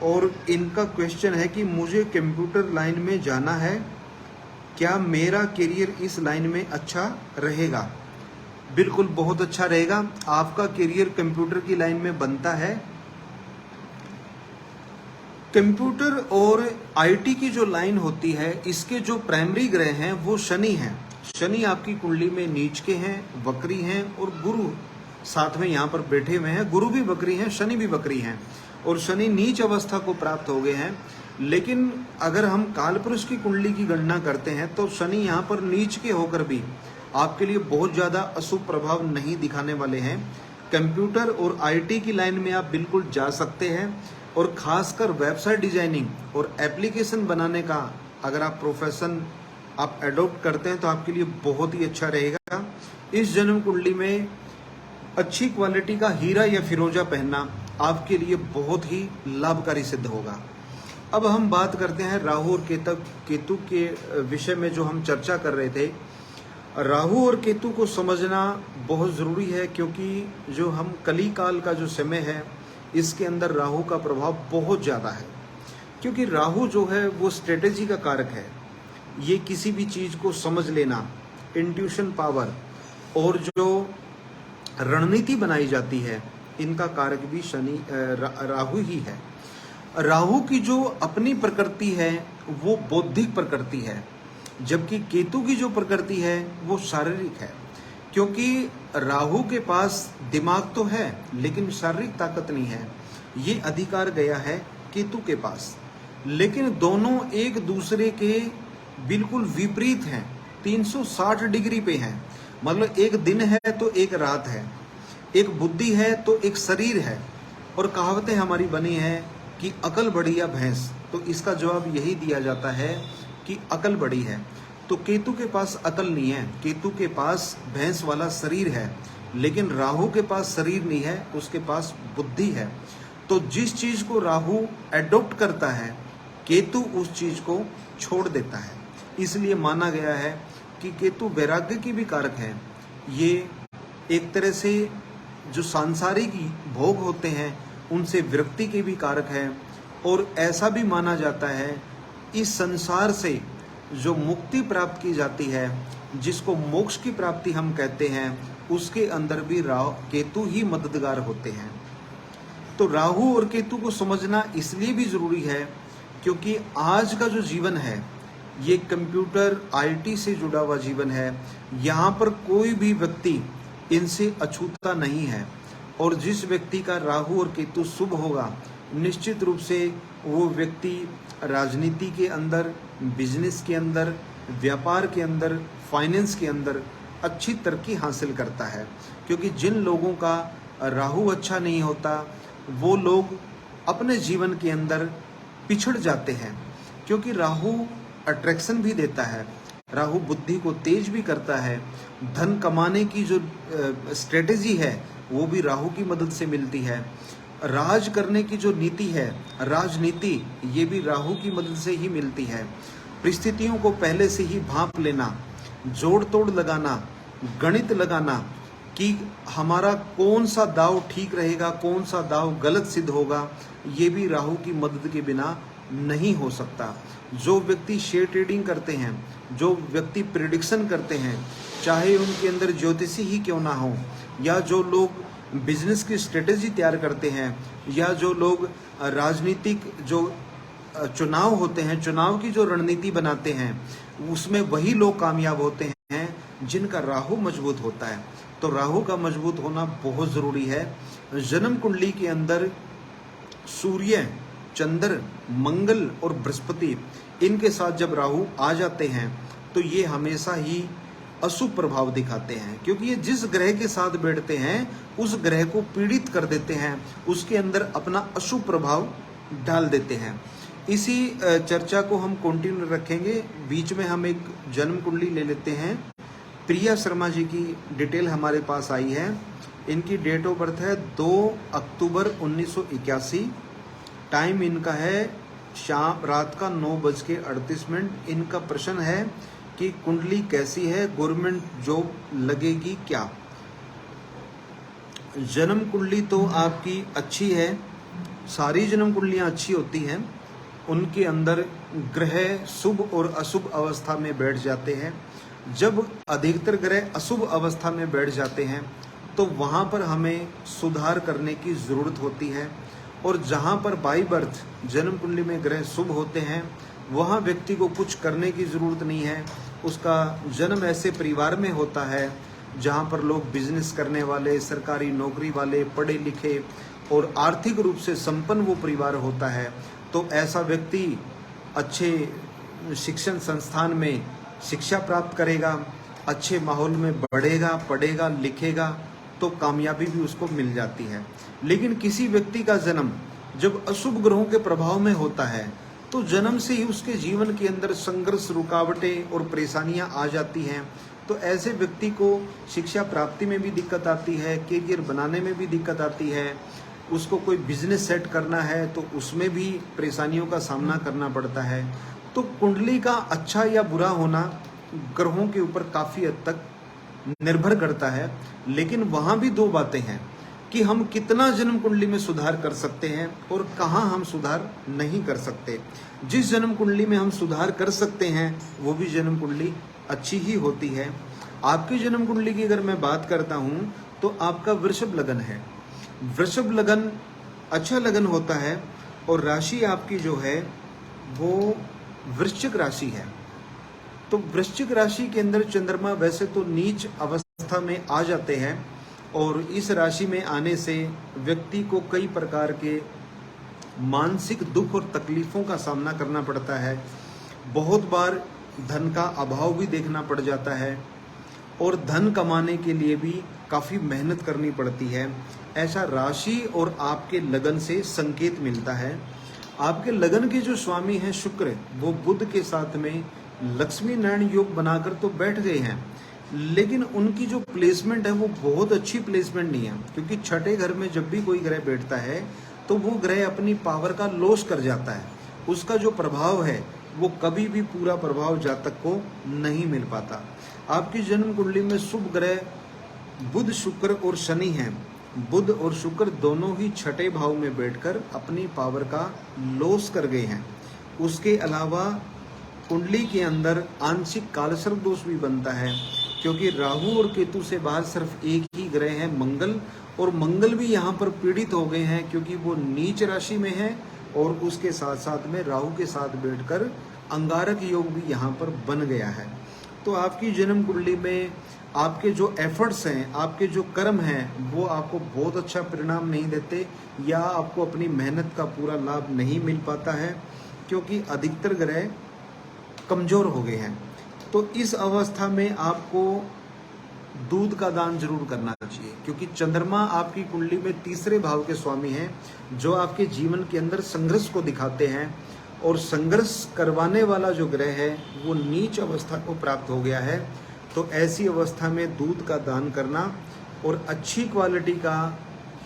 और इनका क्वेश्चन है कि मुझे कंप्यूटर लाइन में जाना है, क्या मेरा करियर इस लाइन में अच्छा रहेगा? बिल्कुल बहुत अच्छा रहेगा। आपका करियर कंप्यूटर की लाइन में बनता है। कंप्यूटर और आईटी की जो लाइन होती है, इसके जो प्राइमरी ग्रह हैं वो शनि हैं। शनि आपकी कुंडली में नीच के हैं, वक्री हैं, और गुरु साथ में यहाँ पर बैठे हुए हैं। गुरु भी वक्री हैं, शनि भी वक्री हैं। और शनि नीच अवस्था को प्राप्त हो गए हैं। लेकिन अगर हम कालपुरुष की कुंडली की गणना करते हैं तो शनि यहाँ पर नीच के होकर भी आपके लिए बहुत ज़्यादा अशुभ प्रभाव नहीं दिखाने वाले हैं। कंप्यूटर और आईटी की लाइन में आप बिल्कुल जा सकते हैं, और खासकर वेबसाइट डिजाइनिंग और एप्लीकेशन बनाने का अगर आप प्रोफेशन आप एडॉप्ट करते हैं तो आपके लिए बहुत ही अच्छा रहेगा। इस जन्म कुंडली में अच्छी क्वालिटी का हीरा या फिरोजा पहनना आपके लिए बहुत ही लाभकारी सिद्ध होगा। अब हम बात करते हैं राहु और केतु के विषय में जो हम चर्चा कर रहे थे। राहु और केतु को समझना बहुत ज़रूरी है, क्योंकि जो हम कली काल का जो समय है इसके अंदर राहु का प्रभाव बहुत ज़्यादा है। क्योंकि राहु जो है वो स्ट्रेटेजी का कारक है। ये किसी भी चीज़ को समझ लेना, इंट्यूशन पावर और जो रणनीति बनाई जाती है, इनका कारक भी शनि राहु ही है। राहु की जो अपनी प्रकृति है वो बौद्धिक प्रकृति है, जबकि केतु की जो प्रकृति है वो शारीरिक है। क्योंकि राहु के पास दिमाग तो है लेकिन शारीरिक ताकत नहीं है। ये अधिकार गया है केतु के पास, लेकिन दोनों एक दूसरे के बिल्कुल विपरीत हैं, 360 डिग्री पे हैं। मतलब एक दिन है तो एक रात है, एक बुद्धि है तो एक शरीर है। और कहावतें हमारी बनी है कि अकल बड़ी या भैंस, तो इसका जवाब यही दिया जाता है कि अकल बड़ी है। तो केतु के पास अकल नहीं है, केतु के पास भैंस वाला शरीर है, लेकिन राहु के पास शरीर नहीं है, उसके पास बुद्धि है। तो जिस चीज को राहु एडॉप्ट करता है, केतु उस चीज को छोड़ देता है। इसलिए माना गया है कि केतु वैराग्य की भी कारक है। ये एक तरह से जो सांसारिक भोग होते हैं उनसे विरक्ति के भी कारक है। और ऐसा भी माना जाता है इस संसार से जो मुक्ति प्राप्त की जाती है, जिसको मोक्ष की प्राप्ति हम कहते हैं, उसके अंदर भी केतु ही मददगार होते हैं। तो राहु और केतु को समझना इसलिए भी जरूरी है क्योंकि आज का जो जीवन है ये कंप्यूटर आईटी से जुड़ा हुआ जीवन है। यहाँ पर कोई भी व्यक्ति इनसे अछूता नहीं है। और जिस व्यक्ति का राहु और केतु शुभ होगा, निश्चित रूप से वो व्यक्ति राजनीति के अंदर, बिजनेस के अंदर, व्यापार के अंदर, फाइनेंस के अंदर अच्छी तरक्की हासिल करता है। क्योंकि जिन लोगों का राहु अच्छा नहीं होता वो लोग अपने जीवन के अंदर पिछड़ जाते हैं। क्योंकि राहु अट्रैक्शन भी देता है, राहु बुद्धि को तेज भी करता है। धन कमाने की जो स्ट्रेटेजी है वो भी राहु की मदद से मिलती है। राज करने की जो नीति है, राजनीति, ये भी राहु की मदद से ही मिलती है। परिस्थितियों को पहले से ही भांप लेना, जोड़ तोड़ लगाना, गणित लगाना कि हमारा कौन सा दाव ठीक रहेगा, कौन सा दाव गलत सिद्ध होगा, ये भी राहु की मदद के बिना नहीं हो सकता। जो व्यक्ति शेयर ट्रेडिंग करते हैं, जो व्यक्ति प्रिडिक्शन करते हैं, चाहे उनके अंदर ज्योतिषी ही क्यों ना हो, या जो लोग बिजनेस की स्ट्रेटेजी तैयार करते हैं, या जो लोग राजनीतिक जो चुनाव होते हैं, चुनाव की जो रणनीति बनाते हैं, उसमें वही लोग कामयाब होते हैं जिनका राहु मजबूत होता है। तो राहु का मजबूत होना बहुत ज़रूरी है। जन्म कुंडली के अंदर सूर्य, चंद्र, मंगल और बृहस्पति, इनके साथ जब राहु आ जाते हैं तो ये हमेशा ही अशुभ प्रभाव दिखाते हैं। क्योंकि ये जिस ग्रह के साथ बैठते हैं उस ग्रह को पीड़ित कर देते हैं, उसके अंदर अपना अशुभ प्रभाव डाल देते हैं। इसी चर्चा को हम कंटिन्यू रखेंगे। बीच में हम एक जन्म कुंडली ले लेते हैं। प्रिया शर्मा जी की डिटेल हमारे पास आई है। इनकी डेट ऑफ बर्थ है 2 अक्टूबर 1981। टाइम इनका है शाम रात का 9:38। इनका प्रश्न है कि कुंडली कैसी है, गवर्नमेंट जॉब लगेगी क्या। जन्म कुंडली तो आपकी अच्छी है, सारी जन्म कुंडलियाँ अच्छी होती हैं। उनके अंदर ग्रह शुभ और अशुभ अवस्था में बैठ जाते हैं। जब अधिकतर ग्रह अशुभ अवस्था में बैठ जाते हैं तो वहाँ पर हमें सुधार करने की ज़रूरत होती है। और जहाँ पर बाई बर्थ जन्म कुंडली में ग्रह शुभ होते हैं वहाँ व्यक्ति को कुछ करने की ज़रूरत नहीं है। उसका जन्म ऐसे परिवार में होता है जहाँ पर लोग बिजनेस करने वाले, सरकारी नौकरी वाले, पढ़े लिखे और आर्थिक रूप से संपन्न वो परिवार होता है, तो ऐसा व्यक्ति अच्छे शिक्षण संस्थान में शिक्षा प्राप्त करेगा, अच्छे माहौल में बढ़ेगा, पढ़ेगा, लिखेगा, तो कामयाबी भी उसको मिल जाती है। लेकिन किसी व्यक्ति का जन्म जब अशुभ ग्रहों के प्रभाव में होता है, तो जन्म से ही उसके जीवन के अंदर संघर्ष, रुकावटें और परेशानियां आ जाती हैं। तो ऐसे व्यक्ति को शिक्षा प्राप्ति में भी दिक्कत आती है, करियर बनाने में भी दिक्कत आती है, उसको कोई बिजनेस सेट करना है तो उसमें भी परेशानियों का सामना करना पड़ता है। तो कुंडली का अच्छा या बुरा होना ग्रहों के ऊपर काफ़ी हद तक निर्भर करता है। लेकिन वहाँ भी दो बातें हैं कि हम कितना जन्म कुंडली में सुधार कर सकते हैं और कहाँ हम सुधार नहीं कर सकते। जिस जन्म कुंडली में हम सुधार कर सकते हैं वो भी जन्म कुंडली अच्छी ही होती है। आपकी जन्म कुंडली की अगर मैं बात करता हूँ तो आपका वृषभ लगन है। वृषभ लगन अच्छा लगन होता है और राशि आपकी जो है वो वृश्चिक राशि है। तो वृश्चिक राशि के अंदर चंद्रमा वैसे तो नीच अवस्था में आ जाते हैं और इस राशि में आने से व्यक्ति को कई प्रकार के मानसिक दुख और तकलीफों का सामना करना पड़ता है। बहुत बार धन का अभाव भी देखना पड़ जाता है और धन कमाने के लिए भी काफ़ी मेहनत करनी पड़ती है। ऐसा राशि और आपके लगन से संकेत मिलता है। आपके लगन के जो स्वामी हैं शुक्र, वो बुध के साथ में लक्ष्मी नारायण योग बनाकर तो बैठ गए हैं, लेकिन उनकी जो प्लेसमेंट है वो बहुत अच्छी प्लेसमेंट नहीं है, क्योंकि छठे घर में जब भी कोई ग्रह बैठता है तो वो ग्रह अपनी पावर का लॉस कर जाता है। उसका जो प्रभाव है वो कभी भी पूरा प्रभाव जातक को नहीं मिल पाता। आपकी जन्म कुंडली में शुभ ग्रह बुध, शुक्र और शनि हैं। बुध और शुक्र दोनों ही छठे भाव में बैठकर अपनी पावर का लॉस कर गए हैं। उसके अलावा कुंडली के अंदर आंशिक कालसर्प दोष भी बनता है, क्योंकि राहु और केतु से बाहर सिर्फ एक ही ग्रह है मंगल, और मंगल भी यहाँ पर पीड़ित हो गए हैं क्योंकि वो नीच राशि में है और उसके साथ साथ में राहु के साथ बैठकर अंगारक योग भी यहाँ पर बन गया है। तो आपकी जन्म कुंडली में आपके जो एफर्ट्स हैं, आपके जो कर्म हैं, वो आपको बहुत अच्छा परिणाम नहीं देते या आपको अपनी मेहनत का पूरा लाभ नहीं मिल पाता है, क्योंकि अधिकतर ग्रह कमज़ोर हो गए हैं। तो इस अवस्था में आपको दूध का दान जरूर करना चाहिए, क्योंकि चंद्रमा आपकी कुंडली में तीसरे भाव के स्वामी हैं, जो आपके जीवन के अंदर संघर्ष को दिखाते हैं, और संघर्ष करवाने वाला जो ग्रह है वो नीच अवस्था को प्राप्त हो गया है। तो ऐसी अवस्था में दूध का दान करना और अच्छी क्वालिटी का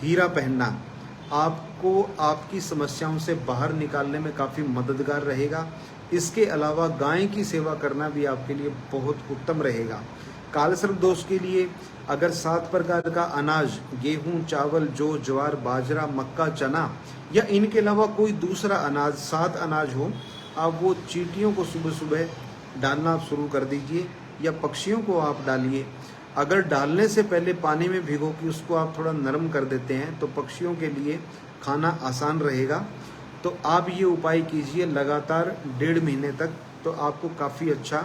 हीरा पहनना आपको आपकी समस्याओं से बाहर निकालने में काफ़ी मददगार रहेगा। इसके अलावा गाय की सेवा करना भी आपके लिए बहुत उत्तम रहेगा। कालसर्प दोष के लिए अगर 7 प्रकार का अनाज, गेहूं, चावल, जौ, ज्वार, बाजरा, मक्का, चना या इनके अलावा कोई दूसरा अनाज, 7 अनाज हो, आप वो चींटियों को सुबह सुबह डालना आप शुरू कर दीजिए या पक्षियों को आप डालिए। अगर डालने से पहले पानी में भिगो के उसको आप थोड़ा नरम कर देते हैं तो पक्षियों के लिए खाना आसान रहेगा। तो आप ये उपाय कीजिए लगातार 1.5 महीने तक, तो आपको काफ़ी अच्छा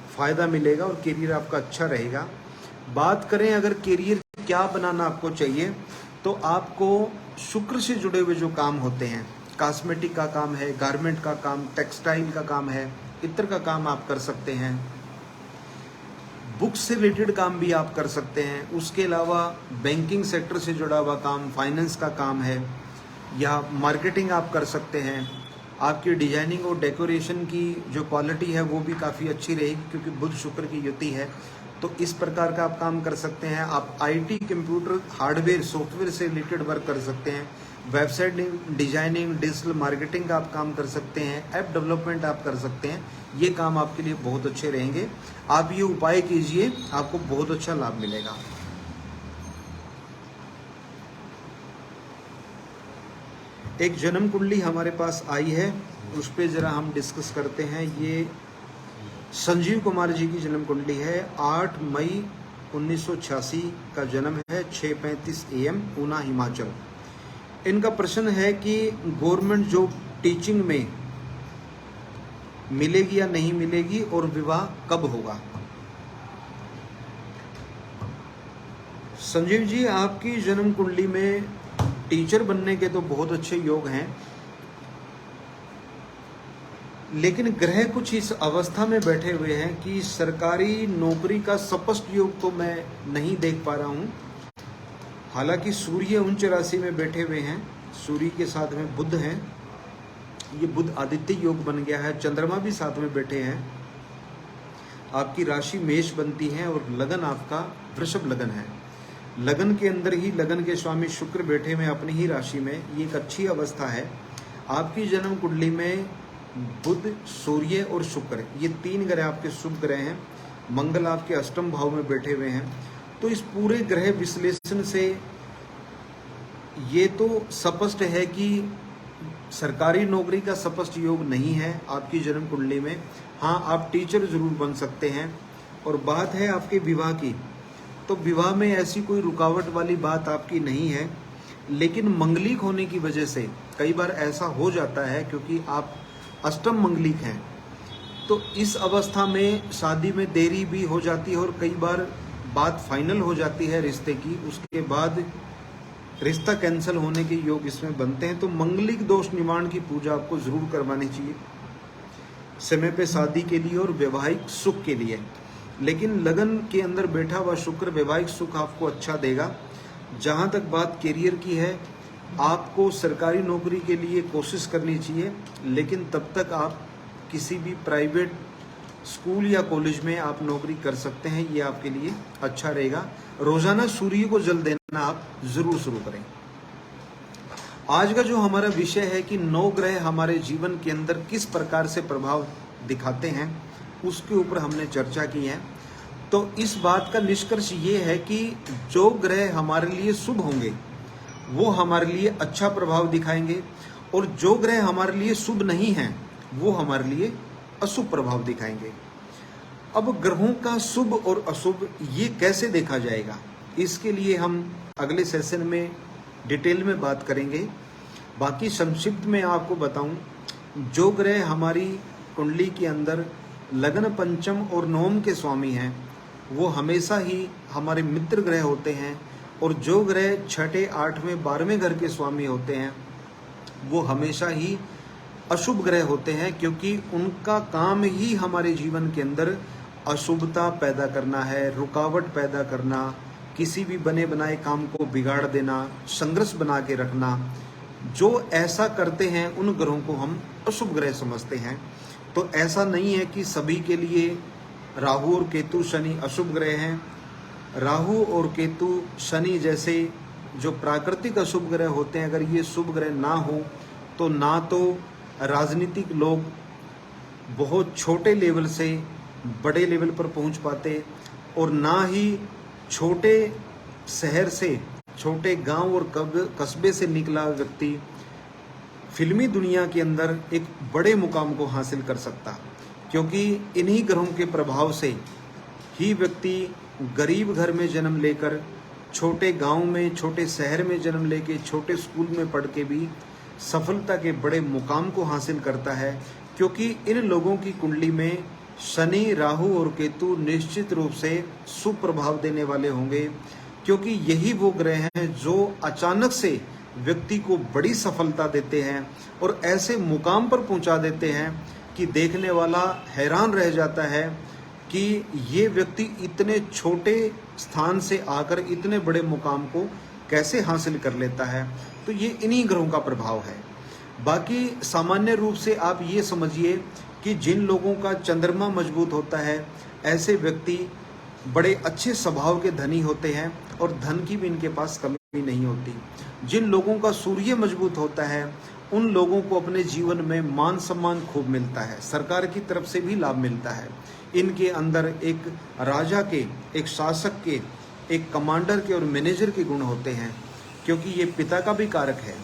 फ़ायदा मिलेगा और करियर आपका अच्छा रहेगा। बात करें अगर करियर क्या बनाना आपको चाहिए, तो आपको शुक्र से जुड़े हुए जो काम होते हैं, कॉस्मेटिक का काम है, गारमेंट का काम, टेक्सटाइल का काम है, इत्र का काम आप कर सकते हैं, बुक्स से रिलेटेड काम भी आप कर सकते हैं। उसके अलावा बैंकिंग सेक्टर से जुड़ा हुआ काम, फाइनेंस का काम है, या मार्केटिंग आप कर सकते हैं। आपकी डिजाइनिंग और डेकोरेशन की जो क्वालिटी है वो भी काफ़ी अच्छी रहेगी, क्योंकि बुध शुक्र की युति है। तो इस प्रकार का आप काम कर सकते हैं। आप आईटी, कंप्यूटर, हार्डवेयर, सॉफ्टवेयर से रिलेटेड वर्क कर सकते हैं। वेबसाइट डिजाइनिंग, डिजिटल मार्केटिंग का आप काम कर सकते हैं। ऐप डेवलपमेंट आप कर सकते हैं। ये काम आपके लिए बहुत अच्छे रहेंगे। आप ये उपाय कीजिए, आपको बहुत अच्छा लाभ मिलेगा। एक जन्म कुंडली हमारे पास आई है, उस पर ज़रा हम डिस्कस करते हैं। ये संजीव कुमार जी की जन्म कुंडली है। 8 मई 1986 का जन्म है, 6:35 AM, ऊना, हिमाचल। इनका प्रश्न है कि गवर्नमेंट जॉब टीचिंग में मिलेगी या नहीं मिलेगी और विवाह कब होगा। संजीव जी, आपकी जन्म कुंडली में टीचर बनने के तो बहुत अच्छे योग हैं, लेकिन ग्रह कुछ इस अवस्था में बैठे हुए हैं कि सरकारी नौकरी का स्पष्ट योग तो मैं नहीं देख पा रहा हूँ। हालांकि सूर्य उच्च राशि में बैठे हुए हैं, सूर्य के साथ में बुध हैं, ये बुध आदित्य योग बन गया है, चंद्रमा भी साथ में बैठे हैं, आपकी राशि मेष बनती है और लगन आपका वृषभ लगन है। लगन के अंदर ही लगन के स्वामी शुक्र बैठे हुए अपनी ही राशि में, ये एक अच्छी अवस्था है। आपकी जन्म कुंडली में बुध, सूर्य और शुक्र, ये तीन ग्रह आपके शुभ ग्रह हैं। मंगल आपके अष्टम भाव में बैठे हुए हैं। तो इस पूरे ग्रह विश्लेषण से ये तो स्पष्ट है कि सरकारी नौकरी का स्पष्ट योग नहीं है आपकी जन्म कुंडली में। हाँ, आप टीचर जरूर बन सकते हैं। और बात है आपके विवाह की, तो विवाह में ऐसी कोई रुकावट वाली बात आपकी नहीं है, लेकिन मंगलिक होने की वजह से कई बार ऐसा हो जाता है, क्योंकि आप अष्टम मंगलिक हैं, तो इस अवस्था में शादी में देरी भी हो जाती है और कई बार बात फाइनल हो जाती है रिश्ते की, उसके बाद रिश्ता कैंसिल होने के योग इसमें बनते हैं। तो मंगलिक दोष निवारण की पूजा आपको जरूर करवानी चाहिए समय पे शादी के लिए और वैवाहिक सुख के लिए। लेकिन लगन के अंदर बैठा हुआ शुक्र वैवाहिक सुख आपको अच्छा देगा। जहाँ तक बात करियर की है, आपको सरकारी नौकरी के लिए कोशिश करनी चाहिए, लेकिन तब तक आप किसी भी प्राइवेट स्कूल या कॉलेज में आप नौकरी कर सकते हैं, ये आपके लिए अच्छा रहेगा। रोजाना सूर्य को जल देना आप जरूर शुरू करें। आज का जो हमारा विषय है कि 9 ग्रह हमारे जीवन के अंदर किस प्रकार से प्रभाव दिखाते हैं, उसके ऊपर हमने चर्चा की है। तो इस बात का निष्कर्ष ये है कि जो ग्रह हमारे लिए शुभ होंगे वो हमारे लिए अच्छा प्रभाव दिखाएंगे, और जो ग्रह हमारे लिए शुभ नहीं हैं वो हमारे लिए अशुभ प्रभाव दिखाएंगे। अब ग्रहों का शुभ और अशुभ ये कैसे देखा जाएगा, इसके लिए हम अगले सेशन में डिटेल में बात करेंगे। बाकी संक्षिप्त में आपको बताऊं, जो ग्रह हमारी कुंडली के अंदर लगन पंचम और नवम के स्वामी हैं वो हमेशा ही हमारे मित्र ग्रह होते हैं, और जो ग्रह छठे, आठवें, 12वें घर के स्वामी होते हैं वो हमेशा ही अशुभ ग्रह होते हैं, क्योंकि उनका काम ही हमारे जीवन के अंदर अशुभता पैदा करना है, रुकावट पैदा करना, किसी भी बने बनाए काम को बिगाड़ देना, संघर्ष बना के रखना। जो ऐसा करते हैं उन ग्रहों को हम अशुभ ग्रह समझते हैं। तो ऐसा नहीं है कि सभी के लिए राहु और केतु शनि अशुभ ग्रह हैं। राहु और केतु शनि जैसे जो प्राकृतिक अशुभ ग्रह होते हैं, अगर ये शुभ ग्रह ना हो तो ना तो राजनीतिक लोग बहुत छोटे लेवल से बड़े लेवल पर पहुंच पाते, और ना ही छोटे शहर से, छोटे गांव और कस्बे से निकला व्यक्ति फिल्मी दुनिया के अंदर एक बड़े मुकाम को हासिल कर सकता, क्योंकि इन्हीं ग्रहों के प्रभाव से ही व्यक्ति गरीब घर में जन्म लेकर, छोटे गांव में, छोटे शहर में जन्म लेके, छोटे स्कूल में पढ़ के भी सफलता के बड़े मुकाम को हासिल करता है। क्योंकि इन लोगों की कुंडली में शनि, राहु और केतु निश्चित रूप से शुभ प्रभाव देने वाले होंगे, क्योंकि यही वो ग्रह हैं जो अचानक से व्यक्ति को बड़ी सफलता देते हैं और ऐसे मुकाम पर पहुंचा देते हैं कि देखने वाला हैरान रह जाता है कि ये व्यक्ति इतने छोटे स्थान से आकर इतने बड़े मुकाम को कैसे हासिल कर लेता है। तो ये इन्हीं ग्रहों का प्रभाव है। बाकी सामान्य रूप से आप ये समझिए कि जिन लोगों का चंद्रमा मजबूत होता है, ऐसे व्यक्ति बड़े अच्छे स्वभाव के धनी होते हैं और धन की भी इनके पास कमी नहीं होती। जिन लोगों का सूर्य मजबूत होता है उन लोगों को अपने जीवन में मान सम्मान खूब मिलता है, सरकार की तरफ से भी लाभ मिलता है। इनके अंदर एक राजा के, एक शासक के, एक कमांडर के और मैनेजर के गुण होते हैं, क्योंकि ये पिता का भी कारक है।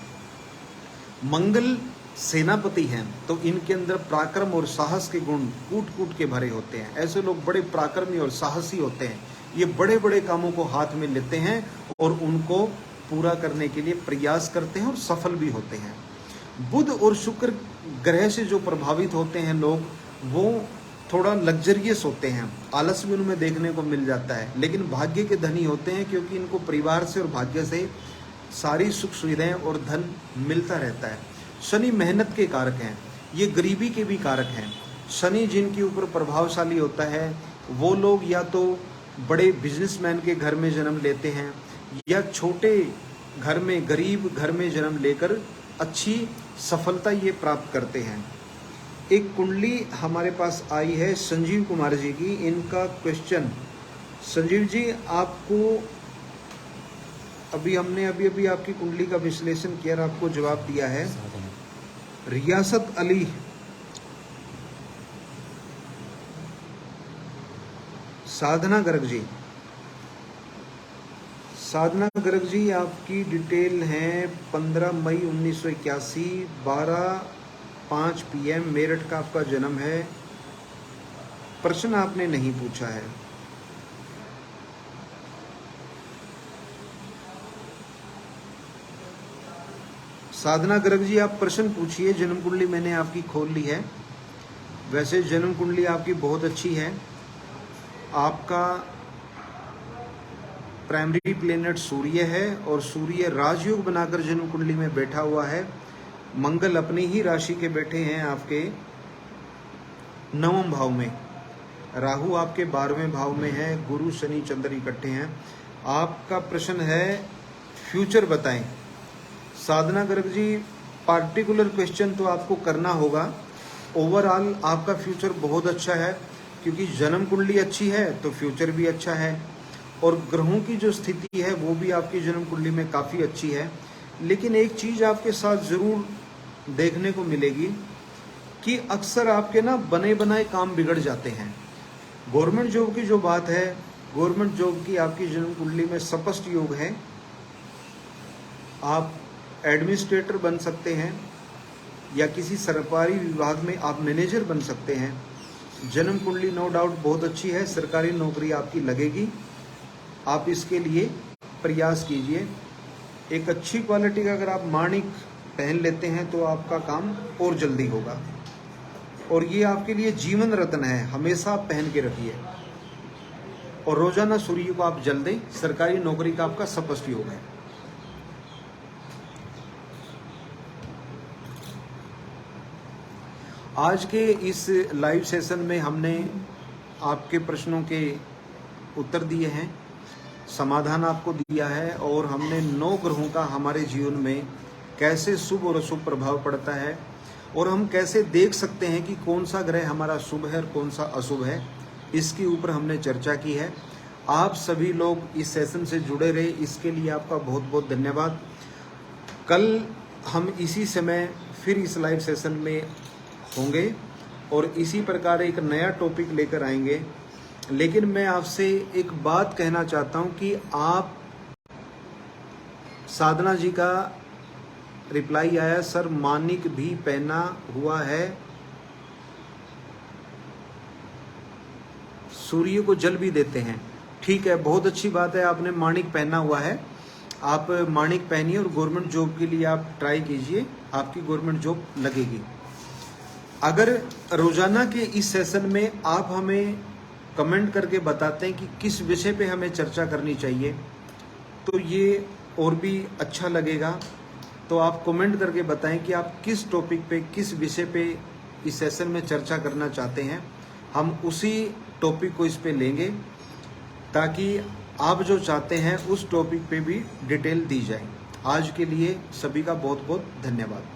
मंगल सेनापति हैं, तो इनके अंदर पराक्रम और साहस के गुण कूट कूट के भरे होते हैं। ऐसे लोग बड़े पराक्रमी और साहसी होते हैं। ये बड़े बड़े कामों को हाथ में लेते हैं और उनको पूरा करने के लिए प्रयास करते हैं और सफल भी होते हैं। बुध और शुक्र ग्रह से जो प्रभावित होते हैं लोग, वो थोड़ा लग्जरियस होते हैं, आलस भी उनमें देखने को मिल जाता है, लेकिन भाग्य के धनी होते हैं, क्योंकि इनको परिवार से और भाग्य से सारी सुख सुविधाएं और धन मिलता रहता है। शनि मेहनत के कारक हैं, ये गरीबी के भी कारक हैं। शनि जिनके ऊपर प्रभावशाली होता है वो लोग या तो बड़े बिजनेसमैन के घर में जन्म लेते हैं या छोटे घर में, गरीब घर में जन्म लेकर अच्छी सफलता ये प्राप्त करते हैं। एक कुंडली हमारे पास आई है संजीव कुमार जी की। इनका क्वेश्चन, संजीव जी आपको हमने अभी आपकी कुंडली का विश्लेषण किया और आपको जवाब दिया है। रियासत अली, साधना गर्ग जी, साधना गर्ग जी आपकी डिटेल है 15 मई 1981, 12:05 PM मेरठ का आपका जन्म है। प्रश्न आपने नहीं पूछा है। साधना गर्ग जी आप प्रश्न पूछिए। जन्म कुंडली मैंने आपकी खोल ली है। वैसे जन्म कुंडली आपकी बहुत अच्छी है। आपका प्राइमरी प्लेनेट सूर्य है और सूर्य राजयोग बनाकर जन्म कुंडली में बैठा हुआ है। मंगल अपनी ही राशि के बैठे हैं आपके 9वें भाव में, राहु आपके 12वें भाव में है, गुरु शनि चंद्र इकट्ठे हैं। आपका प्रश्न है फ्यूचर बताएं। साधना गर्ग जी पार्टिकुलर क्वेश्चन तो आपको करना होगा। ओवरऑल आपका फ्यूचर बहुत अच्छा है क्योंकि जन्म कुंडली अच्छी है तो फ्यूचर भी अच्छा है और ग्रहों की जो स्थिति है वो भी आपकी जन्म कुंडली में काफ़ी अच्छी है। लेकिन एक चीज़ आपके साथ ज़रूर देखने को मिलेगी कि अक्सर आपके ना बने बनाए काम बिगड़ जाते हैं। गवर्नमेंट जॉब की जो बात है, गवर्नमेंट जॉब की आपकी जन्म कुंडली में स्पष्ट योग है। आप एडमिनिस्ट्रेटर बन सकते हैं या किसी सरकारी विभाग में आप मैनेजर बन सकते हैं। जन्म कुंडली नो डाउट बहुत अच्छी है, सरकारी नौकरी आपकी लगेगी। आप इसके लिए प्रयास कीजिए। एक अच्छी क्वालिटी का अगर आप माणिक पहन लेते हैं तो आपका काम और जल्दी होगा और ये आपके लिए जीवन रत्न है, हमेशा आप पहन के रखिए। और रोजाना सूर्य को आप जल दें। सरकारी नौकरी का आपका स्पष्ट योग है। आज के इस लाइव सेशन में हमने आपके प्रश्नों के उत्तर दिए हैं, समाधान आपको दिया है और हमने 9 ग्रहों का हमारे जीवन में कैसे शुभ और अशुभ प्रभाव पड़ता है और हम कैसे देख सकते हैं कि कौन सा ग्रह हमारा शुभ है और कौन सा अशुभ है, इसके ऊपर हमने चर्चा की है। आप सभी लोग इस सेशन से जुड़े रहे, इसके लिए आपका बहुत बहुत धन्यवाद। कल हम इसी समय फिर इस लाइव सेशन में होंगे और इसी प्रकार एक नया टॉपिक लेकर आएंगे। लेकिन मैं आपसे एक बात कहना चाहता हूं कि आप, साधना जी का रिप्लाई आया, सर मानिक भी पहना हुआ है, सूर्य को जल भी देते हैं। ठीक है, बहुत अच्छी बात है, आपने माणिक पहना हुआ है। आप माणिक पहनिए और गवर्नमेंट जॉब के लिए आप ट्राई कीजिए, आपकी गवर्नमेंट जॉब लगेगी। अगर रोजाना के इस सेशन में आप हमें कमेंट करके बताते हैं कि किस विषय पे हमें चर्चा करनी चाहिए तो ये और भी अच्छा लगेगा। तो आप कमेंट करके बताएं कि आप किस टॉपिक पे, किस विषय पे इस सेशन में चर्चा करना चाहते हैं। हम उसी टॉपिक को इस पे लेंगे ताकि आप जो चाहते हैं उस टॉपिक पे भी डिटेल दी जाए। आज के लिए सभी का बहुत बहुत धन्यवाद।